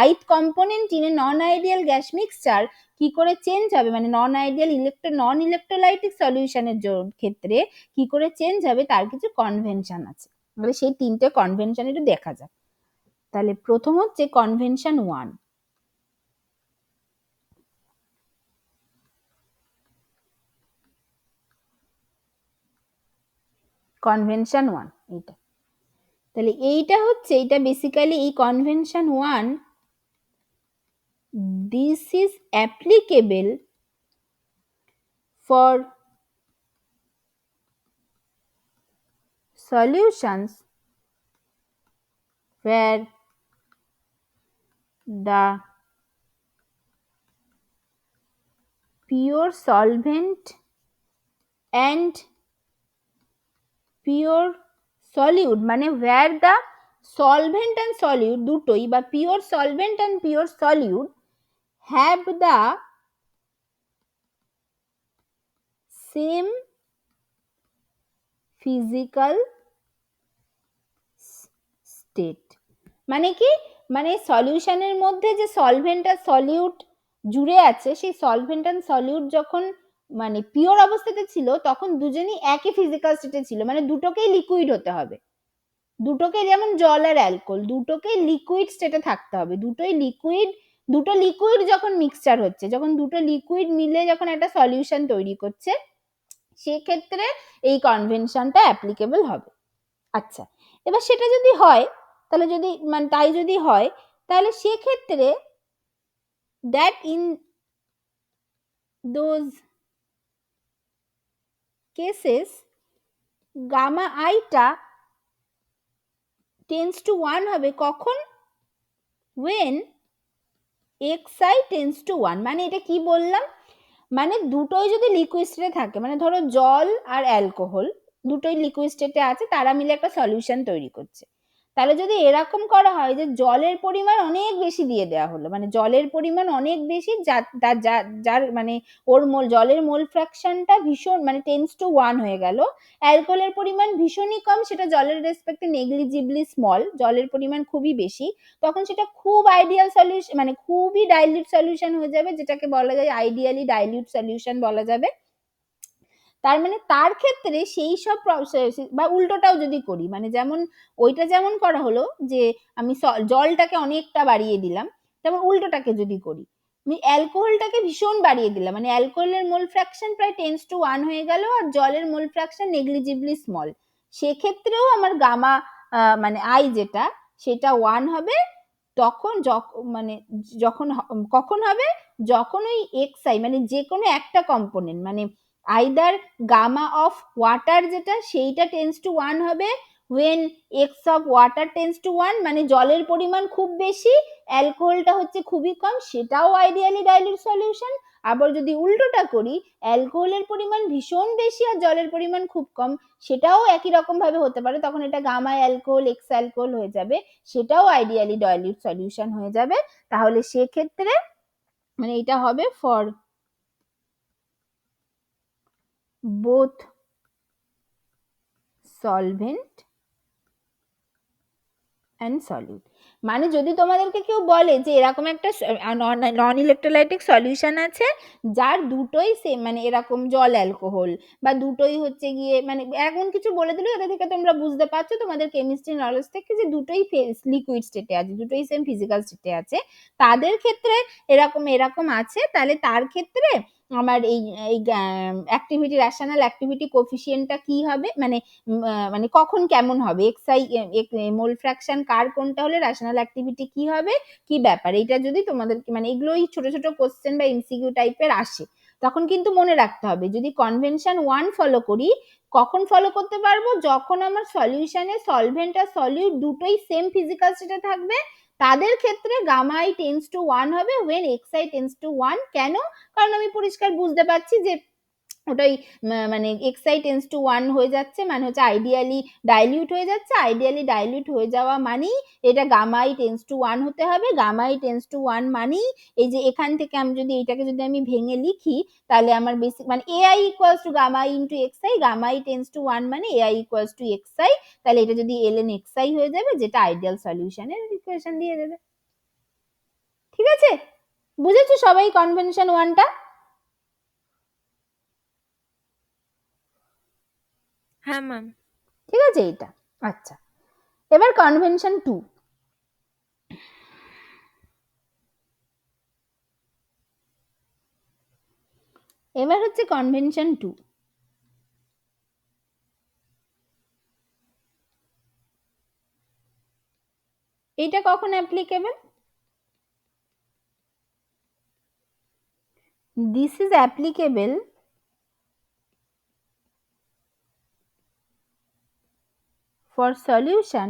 ith component in a non ideal gas mixture কি করে চেঞ্জ হবে, মানে নন আইডিয়াল নন ইলেকট্রোলাইটিক সলিউশনের ক্ষেত্রে কি করে চেঞ্জ হবে, তার কিছু কনভেনশন আছে। সেই তিনটে কনভেনশন একটু দেখা যাক। তাহলে প্রথম হচ্ছে কনভেনশন 1। কনভেনশন 1 এইটা। তাহলে এইটা হচ্ছে, এটা বেসিক্যালি এই convention 1, this is applicable for solutions where the pure solvent and pure solute, মানে where the solvent and solute দুটোই, বা pure solvent and pure solute have the same physical state। মানে কি, মানে সলিউশনের মধ্যে যে সলভেন্ট আর সলিউট জুড়ে আছে, সেই সলভেন্ট আর সলিউট যখন মানে পিওর অবস্থাতে ছিল তখন দুজনই একই ফিজিক্যাল স্টেটে ছিল, মানে দুটোকেই লিকুইড হতে হবে। দুটোকে, যেমন জল আর অ্যালকোহল, দুটোকেই লিকুইড স্টেটে থাকতে হবে। দুটোই লিকুইড, দুটো লিকুইড যখন মিক্সচার হচ্ছে, যখন দুটো লিকুইড মিলে যখন একটা সলিউশন তৈরি করছে, সেক্ষেত্রে এই কনভেনশনটা অ্যাপ্লিকেবল হবে। আচ্ছা, এবার সেটা যদি হয়, তাহলে যদি মানে তাই যদি হয়, তাহলে সেক্ষেত্রে that in those cases gamma আইটা টেন্ডস টু 1 হবে কখন? when xi টেন্ডস টু 1, মানে এটা কি বললাম, মানে দুটোই যদি লিকুইড স্টেটে থাকে, মানে ধরো জল আর অ্যালকোহল দুটোই লিকুইড স্টেটে আছে, তারা মিলে একটা সলিউশন তৈরি করছে। তাহলে যদি এরকম করা হয় যে জলের পরিমাণ অনেক বেশি দিয়ে দেওয়া হলো, মানে জলের পরিমাণ অনেক বেশি, যার মানে ওর জলের মোল ফ্র্যাকশনটা ভীষণ মানে টেন্ডস টু 1 হয়ে গেল, অ্যালকোহলের পরিমাণ ভীষণই কম, সেটা জলের রেসপেক্টে নেগলিজিবলি স্মল, জলের পরিমাণ খুবই বেশি, তখন সেটা খুব আইডিয়াল সলিউশন, মানে খুবই ডাইলিউট সলিউশন হয়ে যাবে, যেটাকে বলা যায় আইডিয়ালি ডাইলিউট সলিউশন বলা যাবে। তার মানে তার ক্ষেত্রে সেই সব বা উল্টোটাও যদি করি, মানে যেমন ওইটা যেমন করা হলো যে আমি জলটাকে অনেকটা বাড়িয়ে দিলাম, তেমন উল্টোটাকে যদি করি, আমি অ্যালকোহলটাকে ভীষণ বাড়িয়ে দিলাম, মানে অ্যালকোহলের মোল ফ্র্যাকশন প্রায় টেন্ডস টু 1 হয়ে গেল আর জলের মোল ফ্র্যাকশন নেগলিজিবলি স্মল, সেক্ষেত্রেও আমার গামা মানে আই যেটা সেটা 1 হবে। তখন মানে যখন কখন হবে, যখন ওই xi মানে যে কোনো একটা কম্পোনেন্ট, মানে আইদার গামা অফ ওয়াটার যেটা সেইটা টেন্ডস টু 1 হবে, when x of water tends to 1, মানে জলের পরিমাণ খুব বেশি, অ্যালকোহলটা হচ্ছে খুবই কম, সেটাও আইডিয়ালি ডাইলিউট সলিউশন। আবার যদি উল্টোটা করি, অ্যালকোহলের পরিমাণ ভীষণ বেশি আর জলের পরিমাণ খুব কম, সেটাও একই রকম ভাবে হতে পারে, তখন এটা গামা অ্যালকোহল এক্স অ্যালকোহল হয়ে যাবে, সেটাও আইডিয়ালি ডাইলিউট সলিউশন হয়ে যাবে। তাহলে সেক্ষেত্রে মানে এটা হবে for both solvent and solute। মানে যদি তোমাদেরকে কেউ বলে যে এরকম একটা নন ইলেকট্রোলাইটিক সলিউশন আছে যার দুটোই সেম, মানে এরকম জল অ্যালকোহল বা দুটোই হচ্ছে গিয়ে, মানে এমন কিছু বলে দিলে এটা থেকে তোমরা বুঝতে পারছো তোমাদের কেমিস্ট্রি নলেজ থেকে যে দুটোই লিকুইড স্টেটে আছে, দুটোই সেম ফিজিক্যাল স্টেটে আছে, তাদের ক্ষেত্রে এরকম এরকম আছে, তাহলে তার ক্ষেত্রে আমার এই এই অ্যাক্টিভিটি রেশনাল অ্যাক্টিভিটি কোফিসিয়েন্টটা কি হবে, মানে মানে কখন কেমন হবে, এক্সআই মোল ফ্র্যাকশন কার কোনটা হলে রেশনাল অ্যাক্টিভিটি কি হবে, কি ব্যাপার, এটা যদি তোমাদের মানে এগুলোই ছোট ছোট কোশ্চেন বা এমসিকিউ টাইপের আসে, তখন কিন্তু মনে রাখতে হবে যদি কনভেনশন 1 ফলো করি, কখন ফলো করতে পারবো, যখন আমার সলিউশনে সলভেন্ট আর সলিউট দুটোই সেম ফিজিক্যাল স্টেটে থাকবে, তাদের ক্ষেত্রে গামা আই টেন্ডস টু 1 হবে when xi টেন্ডস টু 1। কেন? কারণ আমি পরিষ্কার বুঝতে পারছি যে ওটাই মানে xi টেন্ডস টু 1 হয়ে যাচ্ছে, মানে হচ্ছে আইডিয়ালি ডাইলিউট হয়ে যাচ্ছে, আইডিয়ালি ডাইলিউট হয়ে যাওয়া মানেই এটা গামা আই টেন্ডস টু 1 হতে হবে, গামা আই টেন্ডস টু 1 মানেই এই যে এখান থেকে আমি যদি এইটাকে যদি আমি ভেঙে লিখি, তাহলে আমার বেসিক মানে ai equals to gamma I into xi, gamma I tends to 1 মানে ai ইকুয়ালস টু xi, তাহলে এটা যদি ln xi হয়ে যাবে, যেটা আইডিয়াল সলিউশনের ইকুয়েশন দিয়ে দেবে। ঠিক আছে, বুঝেছো সবাই কনভেনশন 1টা? হ্যাঁ ম্যাম। ঠিক আছে এটা। আচ্ছা, এবার কনভেনশন 2। এবার হচ্ছে কনভেনশন 2। এটা কখন applicable? This is applicable for solution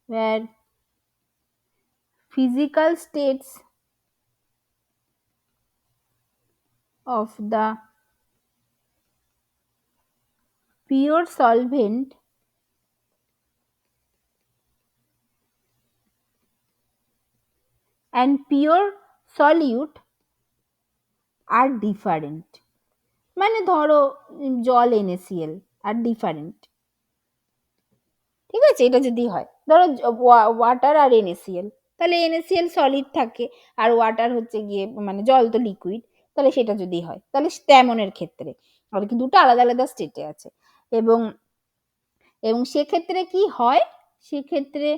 where physical states of the pure solvent and pure solute are different। মানে ধরো জল NaCl আর ডিফারেন্ট, ঠিক আছে, এটা যদি হয় ধরো ওয়াটার আর NaCl, তাহলে NaCl সলিড থাকে আর ওয়াটার হচ্ছে গিয়ে মানে জল তো লিকুইড, তাহলে সেটা যদি হয় তাহলে তেমনের ক্ষেত্রে আর কি দুটো আলাদা আলাদা স্টেটে আছে, এবং এবং সেক্ষেত্রে কি হয়, সেক্ষেত্রে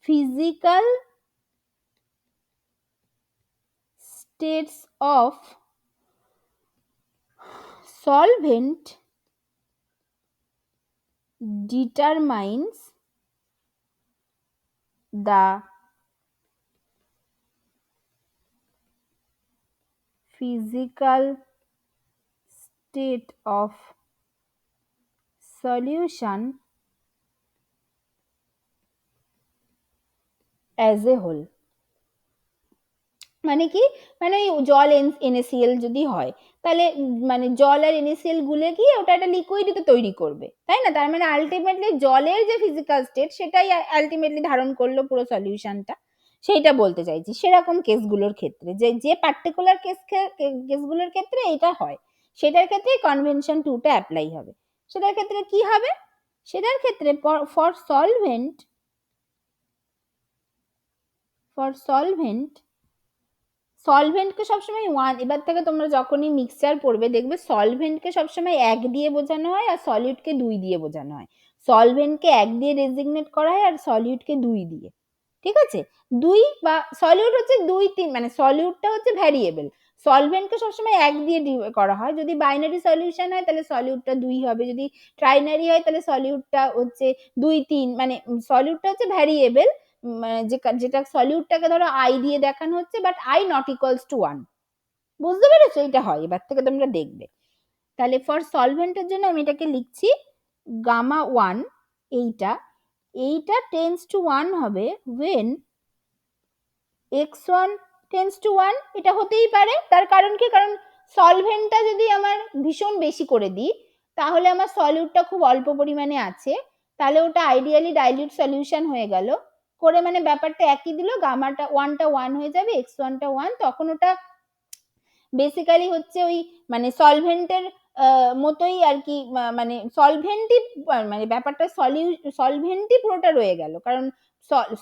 physical states of solvent determines the physical state of solution as a whole. মানে কি, মানে ওই জল NaCl যদি হয়, তাহলে মানে জল আর NaCl গুলে গিয়ে ওটা একটা লিকুইড তৈরি করবে, তাই না? তার মানে আলটিমেটলি জলের যে ফিজিক্যাল স্টেট সেটাই আলটিমেটলি ধারণ করলো পুরো সলিউশনটা, সেইটা বলতে চাইছি। সেরকম কেসগুলোর ক্ষেত্রে যে যে পার্টিকুলার কেসগুলোর ক্ষেত্রে এটা হয়, সেটার ক্ষেত্রে কনভেনশন 2 টা অ্যাপ্লাই হবে। সেটার ক্ষেত্রে কি হবে? সেটার ক্ষেত্রে ফর সলভেন্ট সলভেন্টকে সবসময় ওয়ান, এবার থেকে তোমরা যখনই মিক্সচার পড়বে দেখবে সলভেন্টকে সবসময় 1 দিয়ে বোঝানো হয় আর সলিউটকে 2 দিয়ে বোঝানো হয়। সলভেন্টকে 1 দিয়ে ডেজিগনেট করা হয় আর সলিউটকে 2 দিয়ে। ঠিক আছে? 2 বা সলিউট হচ্ছে 2 3, মানে সলিউটটা হচ্ছে ভ্যারিয়েবল। সলভেন্টকে সবসময় 1 দিয়ে করা হয়। যদি বাইনারি সলিউশন হয় তাহলে সলিউটটা 2 হবে, যদি ট্রাইনারি হয় তাহলে সলিউটটা হচ্ছে 2 3, মানে সলিউটটা হচ্ছে ভ্যারিয়েবল, যেটা সলিউটটাকে ধরো আই দিয়ে দেখানো হচ্ছে, but I not equals to 1। বুঝতে পেরেছো? এটা হয়, এবার থেকে তোমরা দেখবে। তাহলে ফর সলভেন্টের জন্য আমি এটাকে লিখছি গামা 1। এইটা এইটা টেন্স টু 1 হবে when x1 টেন্স টু 1। এটা হতেই পারে, তার কারণ কি, কারণ সলভেন্টটা যদি আমার ভীষণ বেশি করে দিই তাহলে আমার সলিউটটা খুব অল্প পরিমাণে আছে, তাহলে ওটা আইডিয়ালি ডাইলিউট সলিউশন হয়ে গেল করে, মানে ব্যাপারটা একই দিল, গামাটা 1টা 1 হয়ে যাবে, x1টা 1, তখন ওটা বেসিক্যালি হচ্ছে ওই মানে সলভেন্টের মতোই আর কি, মানে সলভেন্টই, মানে ব্যাপারটা সলভেন্টই পুরোটা রয়ে গেল, কারণ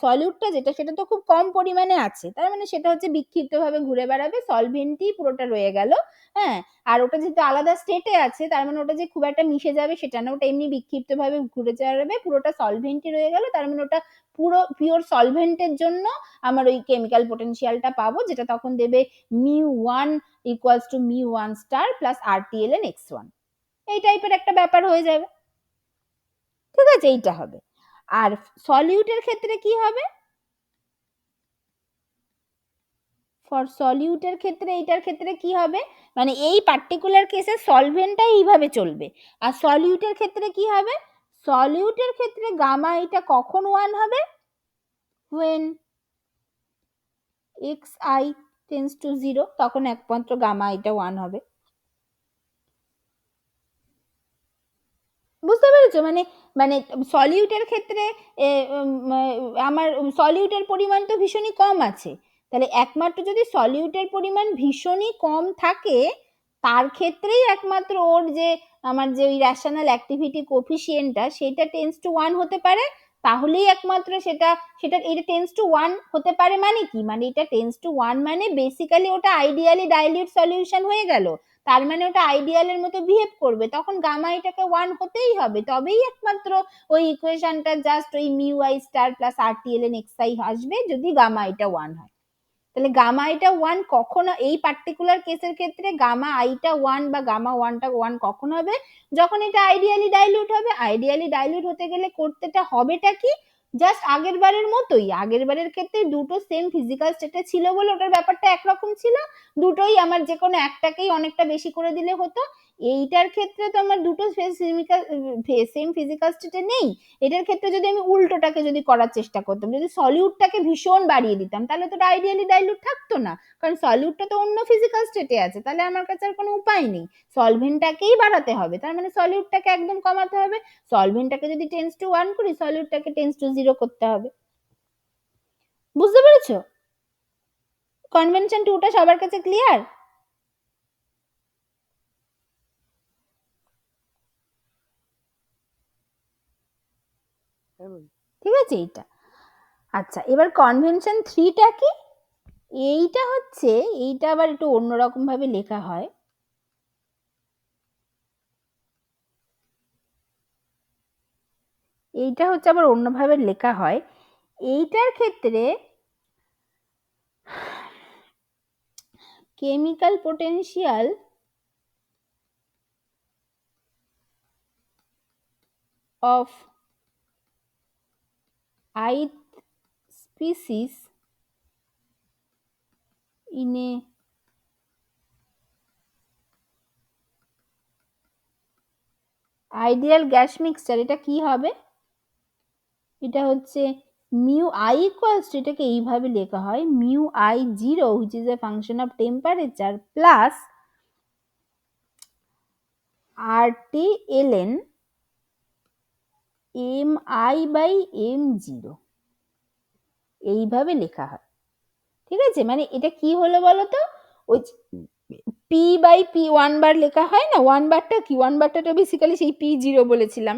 সলিউটটা যেটা সেটা তো খুব কম পরিমাণে আছে, তার মানে সেটা হচ্ছে বিক্ষিপ্তভাবে ঘুরে বেড়াবে, সলভেন্টই পুরোটা রয়ে গেল। হ্যাঁ, আর ওটা যেহেতু আলাদা স্টেটে আছে তার মানে ওটা যে খুব একটা মিশে যাবে সেটা না, ওটা এমনি বিক্ষিপ্তভাবে ঘুরে বেড়াবে, পুরোটা সলভেন্টই রয়ে গেল, তার মানে ওটা পুরো পিওর সলভেন্টের জন্য আমার ওই কেমিক্যাল পোটেনশিয়ালটা পাবো, যেটা তখন দেবে μ1 equals to μ1 star plus RTLN x1, এই টাইপের একটা ব্যাপার হয়ে যাবে। ঠিক আছে? এইটা হবে। আর সলিউটের ক্ষেত্রে কি হবে? ফর সলিউটের ক্ষেত্রে এইটার ক্ষেত্রে কি হবে, মানে এই পার্টিকুলার কেসে সলভেন্টটা এইভাবে চলবে, আর সলিউটের ক্ষেত্রে কি হবে? সলিউটের ক্ষেত্রে গামা এটা কখন 1 হবে? when xi tends to 0, তখন একমাত্র গামা এটা 1 হবে। বুঝতে পেরেছো? মানে মানে সলিউটের ক্ষেত্রে আমার সলিউটের পরিমাণ তো ভীষণই কম আছে, তাহলে একমাত্র যদি সলিউটের পরিমাণ ভীষণই কম থাকে তার ক্ষেত্রেই একমাত্র ওর যে আমার যে ওই রেশনাল অ্যাক্টিভিটি কোফিসিয়েন্টটা সেটা টেন্স টু 1 হতে পারে, তাহলেই একমাত্র সেটা সেটা এটা টেন্স টু 1 হতে পারে। মানে কি, মানে এটা টেন্স টু 1 মানে বেসিক্যালি ওটা আইডিয়ালি ডাইলিউট সলিউশন হয়ে গেল, তার মানে ওটা আইডিয়ালের মতো বিহেভ করবে, তখন গামা এটাকে 1 হতেই হবে, তবেই একমাত্র ওই ইকুয়েশনটা জাস্ট ওই μi star plus RTLN xi আসবে যদি গামা এটা 1 হয়। তাহলে গামা এটা 1 কখন, এই পার্টিকুলার কেসের ক্ষেত্রে গামা আইটা 1 বা গামা 1টা 1 কখন হবে? যখন এটা আইডিয়ালি ডাইলিউট হবে। আইডিয়ালি ডাইলিউট হতে গেলে করতেটা হবেটা কি, জাস্ট আগের বারের মতোই, আগের বারের ক্ষেত্রে দুটো সেম ফিজিক্যাল স্টেটে ছিল বলে ওটার ব্যাপারটা একরকম ছিল, দুটোই আমার যে কোনো একটাকেই অনেকটা বেশি করে দিলে হতো। এইটার ক্ষেত্রে তো আমার দুটো সেম ফিজিক্যাল স্টেটে নেই, এটার ক্ষেত্রে যদি আমি উল্টোটাকে যদি করার চেষ্টা করতাম, যদি সলিউটটাকে ভীষণ বাড়িয়ে দিতাম তাহলে তো আইডিয়ালি ডাইলিউট থাকতো না, কারণ সলিউটটা তো অন্য ফিজিক্যাল স্টেটে আছে, তাহলে আমার কাছে আর কোনো উপায় নেই, সলভেন্টটাকেই বাড়াতে হবে, তার মানে সলিউটটাকে একদম কমাতে হবে। সলভেন্টটাকে যদি টেন্স টু 1 করি সলিউটটাকে টেন্স টু 0 করতে হবে। বুঝতে পেরেছো? কনভেনশন 2টা সবার কাছে ক্লিয়ার? ঠিক আছে? এইটা আচ্ছা, এবার কনভেনশন 3টা কি? এইটা হচ্ছে, এইটা আবার একটু অন্যরকম ভাবে লেখা হয়। এইটা হচ্ছে আবার অন্যভাবে লেখা হয়। এইটার ক্ষেত্রে chemical potential of ith species in a ideal gas mixture, এটা কি হবে? এটা হচ্ছে মিউ আই ইকুয়ালস টু, এটাকে এইভাবে লেখা হয় mu I zero which is a function of temperature plus RT ln mi by m0, এইভাবে লেখা হয়। ঠিক আছে, মানে এটা কি হলো বলো তো, ওই পি বাই পি 1 বার লেখা হয় না, 1 বারটা কি, 1 বারটা বেসিক্যালি সেই P0 বলেছিলাম।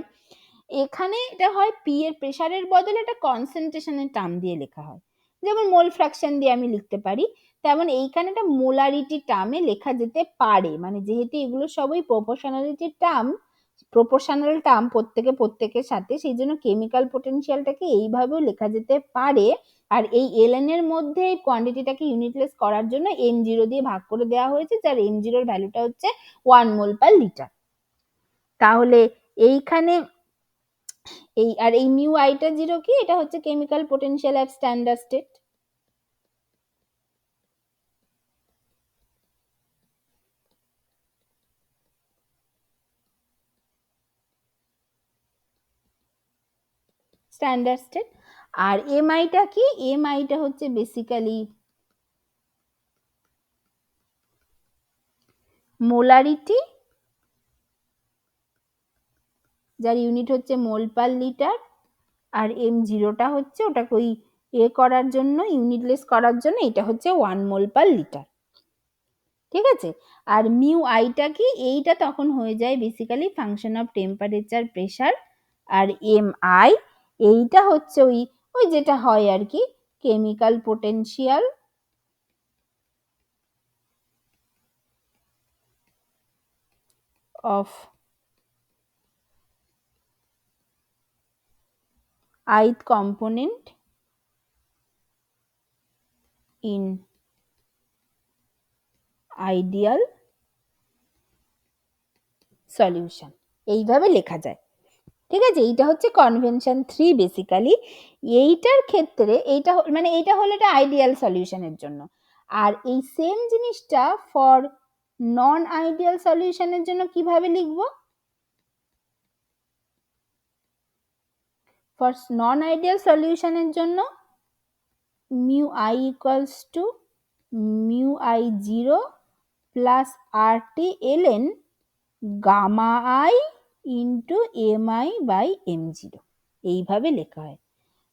এখানে এটা হয় পি এর প্রেসারের বদলে এটা কনসেন্ট্রেশনের টার্ম দিয়ে লেখা হয়, যেমন মোল ফ্র্যাকশন দিয়ে আমি লিখতে পারি, তেমন এইখানে এটা মোলারিটি টার্মে লেখা যেতে পারে, মানে যেহেতু এগুলো সবই প্রপোর্শনালিটির টার্ম, প্রপোর্শনাল টার্ম প্রত্যেকের সাথে, সেই জন্য কেমিক্যাল পোটেনশিয়ালটাকে এইভাবেও লেখা যেতে পারে। আর এই ln এর মধ্যে এই কোয়ান্টিটিটাকে ইউনিটলেস করার জন্য m0 দিয়ে ভাগ করে দেওয়া হয়েছে, যার m0 এর ভ্যালুটা হচ্ছে 1 মোল পার লিটার। তাহলে এইখানে এই মিউ আইটা জিরো কি, এটা হচ্ছে chemical potential at standard state. Standard state. আর এমআইটা কি, এমআইটা হচ্ছে বেসিক্যালি মোলারিটি, যার ইউনিট হচ্ছে মোল পার লিটার, আর m0টা হচ্ছে ওটাকে ওই করার জন্য, ইউনিটলেস করার জন্য, এটা হচ্ছে 1 মোল পার লিটার। ঠিক আছে, আর মিউ আইটা কি, এইটা তখন হয়ে যায় basically function of temperature pressure, আর এম আই এইটা হচ্ছে ওই যেটা হয় আর কি, chemical potential of ith component in ideal solution, এইভাবে লেখা যায়। ঠিক আছে, এইটা হচ্ছে কনভেনশন 3 বেসিক্যালি। এইটার ক্ষেত্রে এইটা মানে এইটা হলো এটা আইডিয়াল সলিউশনের জন্য, আর এই সেম জিনিসটা ফর নন আইডিয়াল সলিউশনের জন্য কিভাবে লিখবো, ফর নন আইডিয়াল সলিউশনের জন্য mu I equals to mu I zero plus RT ln gamma I into mi by m0, এইভাবে লেখা হয়।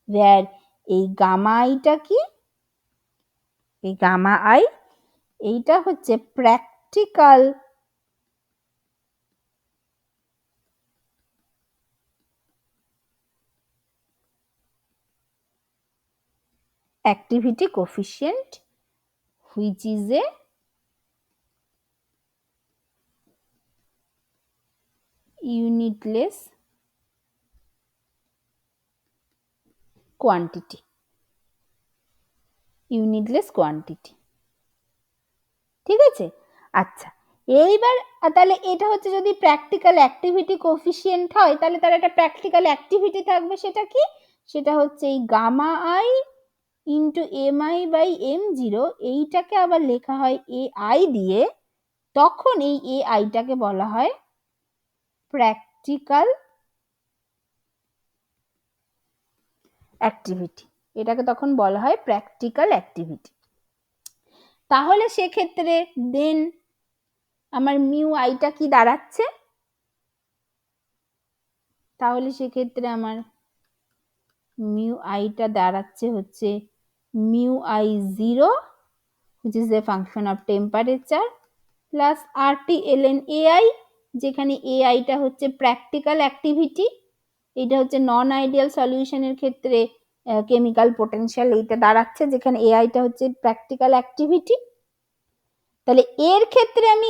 where এই গামা আইটা কি, এই গামা আই এইটা হচ্ছে practical activity coefficient which is a unitless quantity, unitless quantity. ঠিক আছে, আচ্ছা এইবার তাহলে এটা হচ্ছে যদি প্র্যাকটিক্যাল অ্যাক্টিভিটি কোফিশিয়েন্ট হয়, তাহলে তার একটা প্র্যাকটিক্যাল অ্যাক্টিভিটি থাকবে, সেটা কি, সেটা হচ্ছে এই gamma I into mi by m0, এইটাকে আবার লেখা হয় ai দিয়ে, তখন এই aiটাকে বলা হয় প্র্যাকটিক্যাল অ্যাক্টিভিটি, এটাকে তখন বলা হয় প্র্যাকটিক্যাল অ্যাক্টিভিটি। তাহলে সেক্ষেত্রে দেন আমার মিউ আইটা কি দাঁড়াচ্ছে, তাহলে সেক্ষেত্রে আমার মিউ আইটা দাঁড়াচ্ছে হচ্ছে mu I zero which is a function of temperature plus RT ln ai, যেখানে aiটা হচ্ছে প্র্যাকটিক্যাল অ্যাক্টিভিটি, এটা হচ্ছে নন আইডিয়াল সলিউশনের ক্ষেত্রে কেমিক্যাল পোটেনশিয়াল, এইটা দাঁড়াচ্ছে, যেখানে aiটা হচ্ছে প্র্যাকটিক্যাল অ্যাক্টিভিটি। তাহলে এর ক্ষেত্রে আমি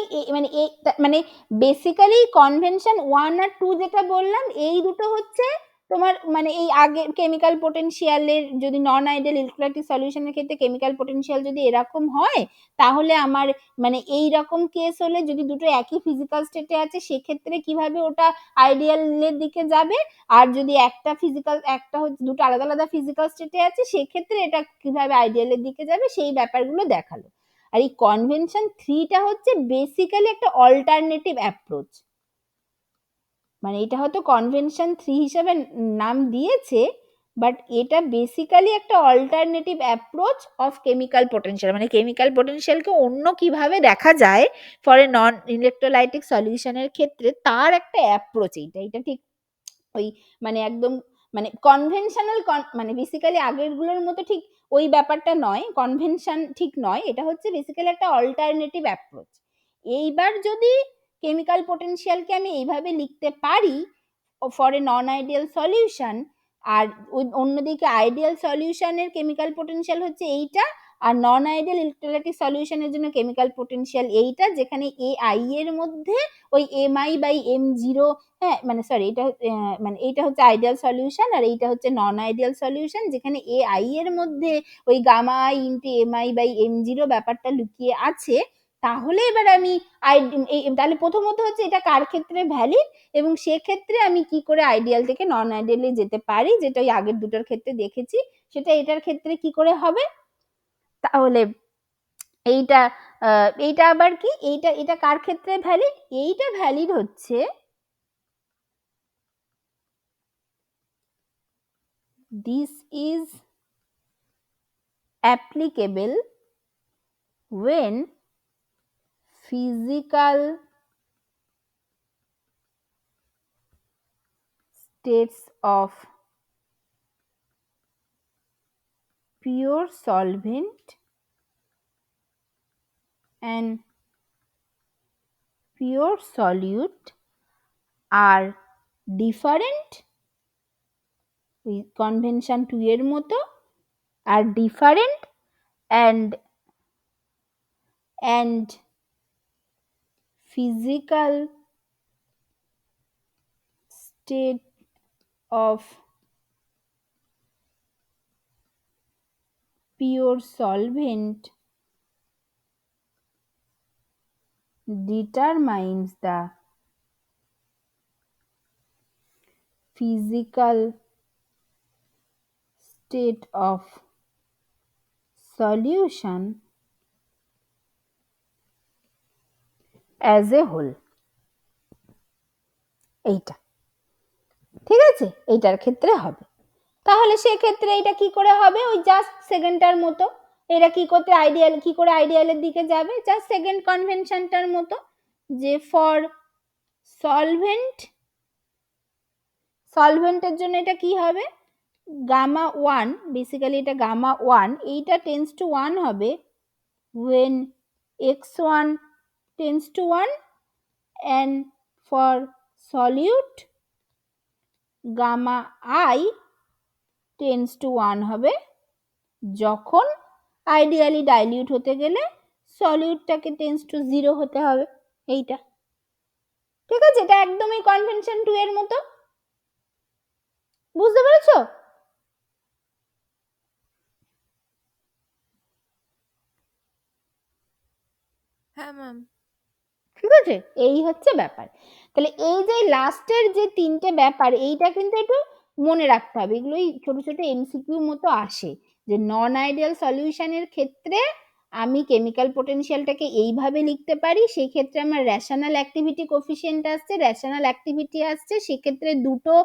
মানে বেসিক্যালি কনভেনশন 1 আর 2 যেটা বললাম, এই দুটো হচ্ছে তোমার মানে এই আগে কেমিক্যাল পোটেনশিয়ালের, যদি নন আইডিয়াল ইলেকট্রোলাইটিক সলিউশনের ক্ষেত্রে কেমিক্যাল পোটেনশিয়াল যদি এরকম হয়, তাহলে আমার মানে এই রকম কেস হলে যদি দুটো একই ফিজিক্যাল স্টেটে আছে, সেক্ষেত্রে কিভাবে ওটা আইডিয়ালের দিকে যাবে, আর যদি একটা হচ্ছে দুটো আলাদা আলাদা ফিজিক্যাল স্টেটে আছে, সেক্ষেত্রে এটা কিভাবে আইডিয়ালের দিকে যাবে, সেই ব্যাপারগুলো দেখালো। আর এই কনভেনশন 3টা হচ্ছে বেসিক্যালি একটা অল্টারনেটিভ অ্যাপ্রোচ, মানে এটা হয়তো কনভেনশন 3 হিসেবে নাম দিয়েছে, বাট এটা বেসিক্যালি একটা alternative approach of chemical potential, মানে কেমিক্যাল পোটেনশিয়ালকে অন্য কিভাবে দেখা যায় ফর এ নন ইলেকট্রোলাইটিক সলিউশনের ক্ষেত্রে, তার একটা অ্যাপ্রোচ এইটা। এটা ঠিক ওই মানে একদম মানে কনভেনশনাল মানে বেসিক্যালি আগেরগুলোর মতো ঠিক ওই ব্যাপারটা নয়, কনভেনশন ঠিক নয়, এটা হচ্ছে বেসিক্যালি একটা অল্টারনেটিভ অ্যাপ্রোচ। এইবার যদি কেমিক্যাল পোটেনশিয়ালকে আমি এইভাবে লিখতে পারি for a non ideal solution, আর অন্যদিকে আইডিয়াল সলিউশনের কেমিক্যাল পোটেনশিয়াল হচ্ছে এইটা, আর নন আইডিয়াল ইলেকট্রোলাইটিক সলিউশনের জন্য কেমিক্যাল পোটেনশিয়াল এইটা, যেখানে এ আই এর মধ্যে ওই এমআই বাই এম জিরো, হ্যাঁ মানে সরি এটা মানে এইটা হচ্ছে আইডিয়াল সলিউশন আর এইটা হচ্ছে নন আইডিয়াল সলিউশন, যেখানে এ আই এর মধ্যে ওই gamma I into MI by M zero ব্যাপারটা লুকিয়ে আছে। তাহলে এবার আমি তাহলে প্রথমত হচ্ছে এটা কার ক্ষেত্রে ভ্যালিড, এবং সেক্ষেত্রে আমি কি করে আইডিয়াল থেকে নন আইডিয়ালে যেতে পারি, যেটা ওই আগের দুটোর ক্ষেত্রে দেখেছি, সেটা এটার ক্ষেত্রে কি করে হবে। তাহলে এইটা এইটা আবার কি, এটা কার ক্ষেত্রে ভ্যালিড, এইটা ভ্যালিড হচ্ছে this is applicable when physical states of pure solvent and pure solute are different, convention 2 এর মতো, are different and physical state of pure solvent determines the physical state of solution as a whole। এইটা ঠিক আছে, এইটার ক্ষেত্রে হবে। তাহলে সেক্ষেত্রে এটা কি করে হবে, ওই জাস্ট সেকেন্ডটার মতো, এটা কি করতে আইডিয়াল, কি করে আইডিয়ালের দিকে যাবে, জাস্ট সেকেন্ড কনভেনশনটার মতো, যে ফর সলভেন্টের জন্য এটা কি হবে, গামা 1, বেসিক্যালি এটা গামা 1, এইটা টেন্স টু 1 হবে when x1 tends to 1, and for solute gamma I tends to 1 হবে যখন আইডিয়ালি ডাইলিউট হতে গেলে সলিউটটাকে টেন্স টু 0 হতে হবে। এইটা ঠিক আছে, এটা একদমই কনভেনশন 2 এর মতো, বুঝতে পেরেছো? হ্যাঁ ম্যাম। ঠিক আছে, এই হচ্ছে ব্যাপার। তাহলে এই যে লাস্টের যে তিনটে ব্যাপার, এইটা কিন্তু একটু মনে রাখতে হবে, এগুলোই ছোট ছোট এমসিকিউ মতো আসে, যে নন আইডিয়াল সলিউশনের ক্ষেত্রে আমি কেমিক্যাল পোটেনশিয়ালটাকে এইভাবে লিখতে পারি, সেই ক্ষেত্রে আমার রেশনাল অ্যাক্টিভিটি কোফিসিয়েন্ট আসছে, রেশনাল অ্যাক্টিভিটি আসছে, সেক্ষেত্রে দুটো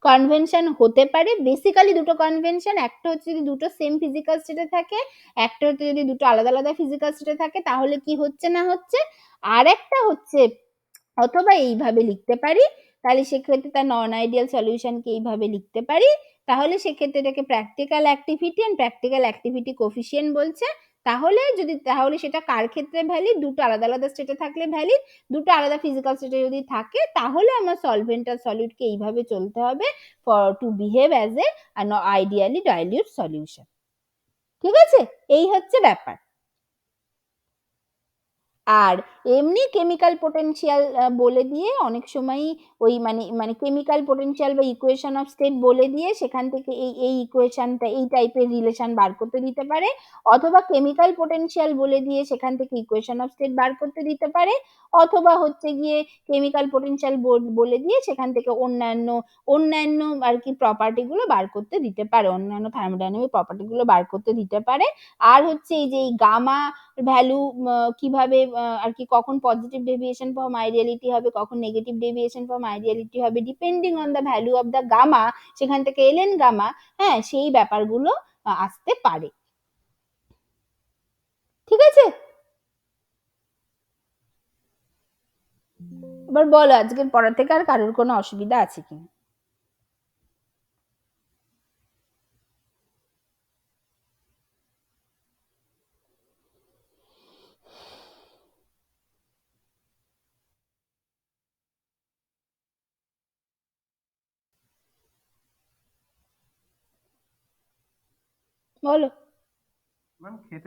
কনভেনশন হতে পারে, বেসিক্যালি দুটো কনভেনশন, একটা হচ্ছে যদি দুটো সেম ফিজিক্যাল স্টেটে থাকে, একটা হচ্ছে যদি দুটো আলাদা আলাদা ফিজিক্যাল স্টেটে থাকে, তাহলে কি হচ্ছে না হচ্ছে। আর একটা হচ্ছে অথবা এইভাবে লিখতে পারি, তাহলে সেক্ষেত্রে তার নন আইডিয়াল সলিউশনকে এইভাবে লিখতে পারি, তাহলে সেক্ষেত্রে এটাকে practical activity and practical activity coefficient বলছে। তাহলে সেটা কার ক্ষেত্রে ভ্যালিড, দুটো আলাদা আলাদা স্টেটে থাকলে ভ্যালিড, দুটো আলাদা ফিজিক্যাল স্টেটে যদি থাকে তাহলে আমার সলভেন্ট আর সলিউটকে এইভাবে চলতে হবে for two behave as a ideally dilute solution. ঠিক আছে, এই হচ্ছে ব্যাপার। আর এমনি কেমিক্যাল পোটেনশিয়াল বলে দিয়ে অনেক সময়ই ওই মানে কেমিক্যাল পোটেনশিয়াল বা ইকুয়েশন অফ স্টেট বলে দিয়ে সেখান থেকে এই ইকুয়েশনটা এই টাইপের রিলেশন বার করতে দিতে পারে, অথবা কেমিক্যাল পোটেনশিয়াল বলে দিয়ে সেখান থেকে ইকুয়েশন অফ স্টেট বার করতে দিতে পারে, অথবা হচ্ছে গিয়ে কেমিক্যাল পোটেনশিয়াল বলে দিয়ে সেখান থেকে অন্যান্য আর কি প্রপার্টিগুলো বার করতে দিতে পারে, অন্যান্য থার্মোডাইনামিক প্রপার্টিগুলো বার করতে দিতে পারে। আর হচ্ছে এই যে গামা ভ্যালু কিভাবে আর কি কখন পজিটিভ ডেভিয়েশন ফ্রম আইডিয়ালিটি হবে, কখন নেগেটিভ ডেভিয়েশন ফ্রম আইডিয়ালিটি হবে, depending on the value of the gamma, সেখান থেকে এলেন গামা, হ্যাঁ, সেই ব্যাপারগুলো আসতে পারে। ঠিক আছে, এবার বলো আজকের পড়া থেকে আর কারোর কোনো অসুবিধা আছে কিনা? বলো। ম্যাম খেতে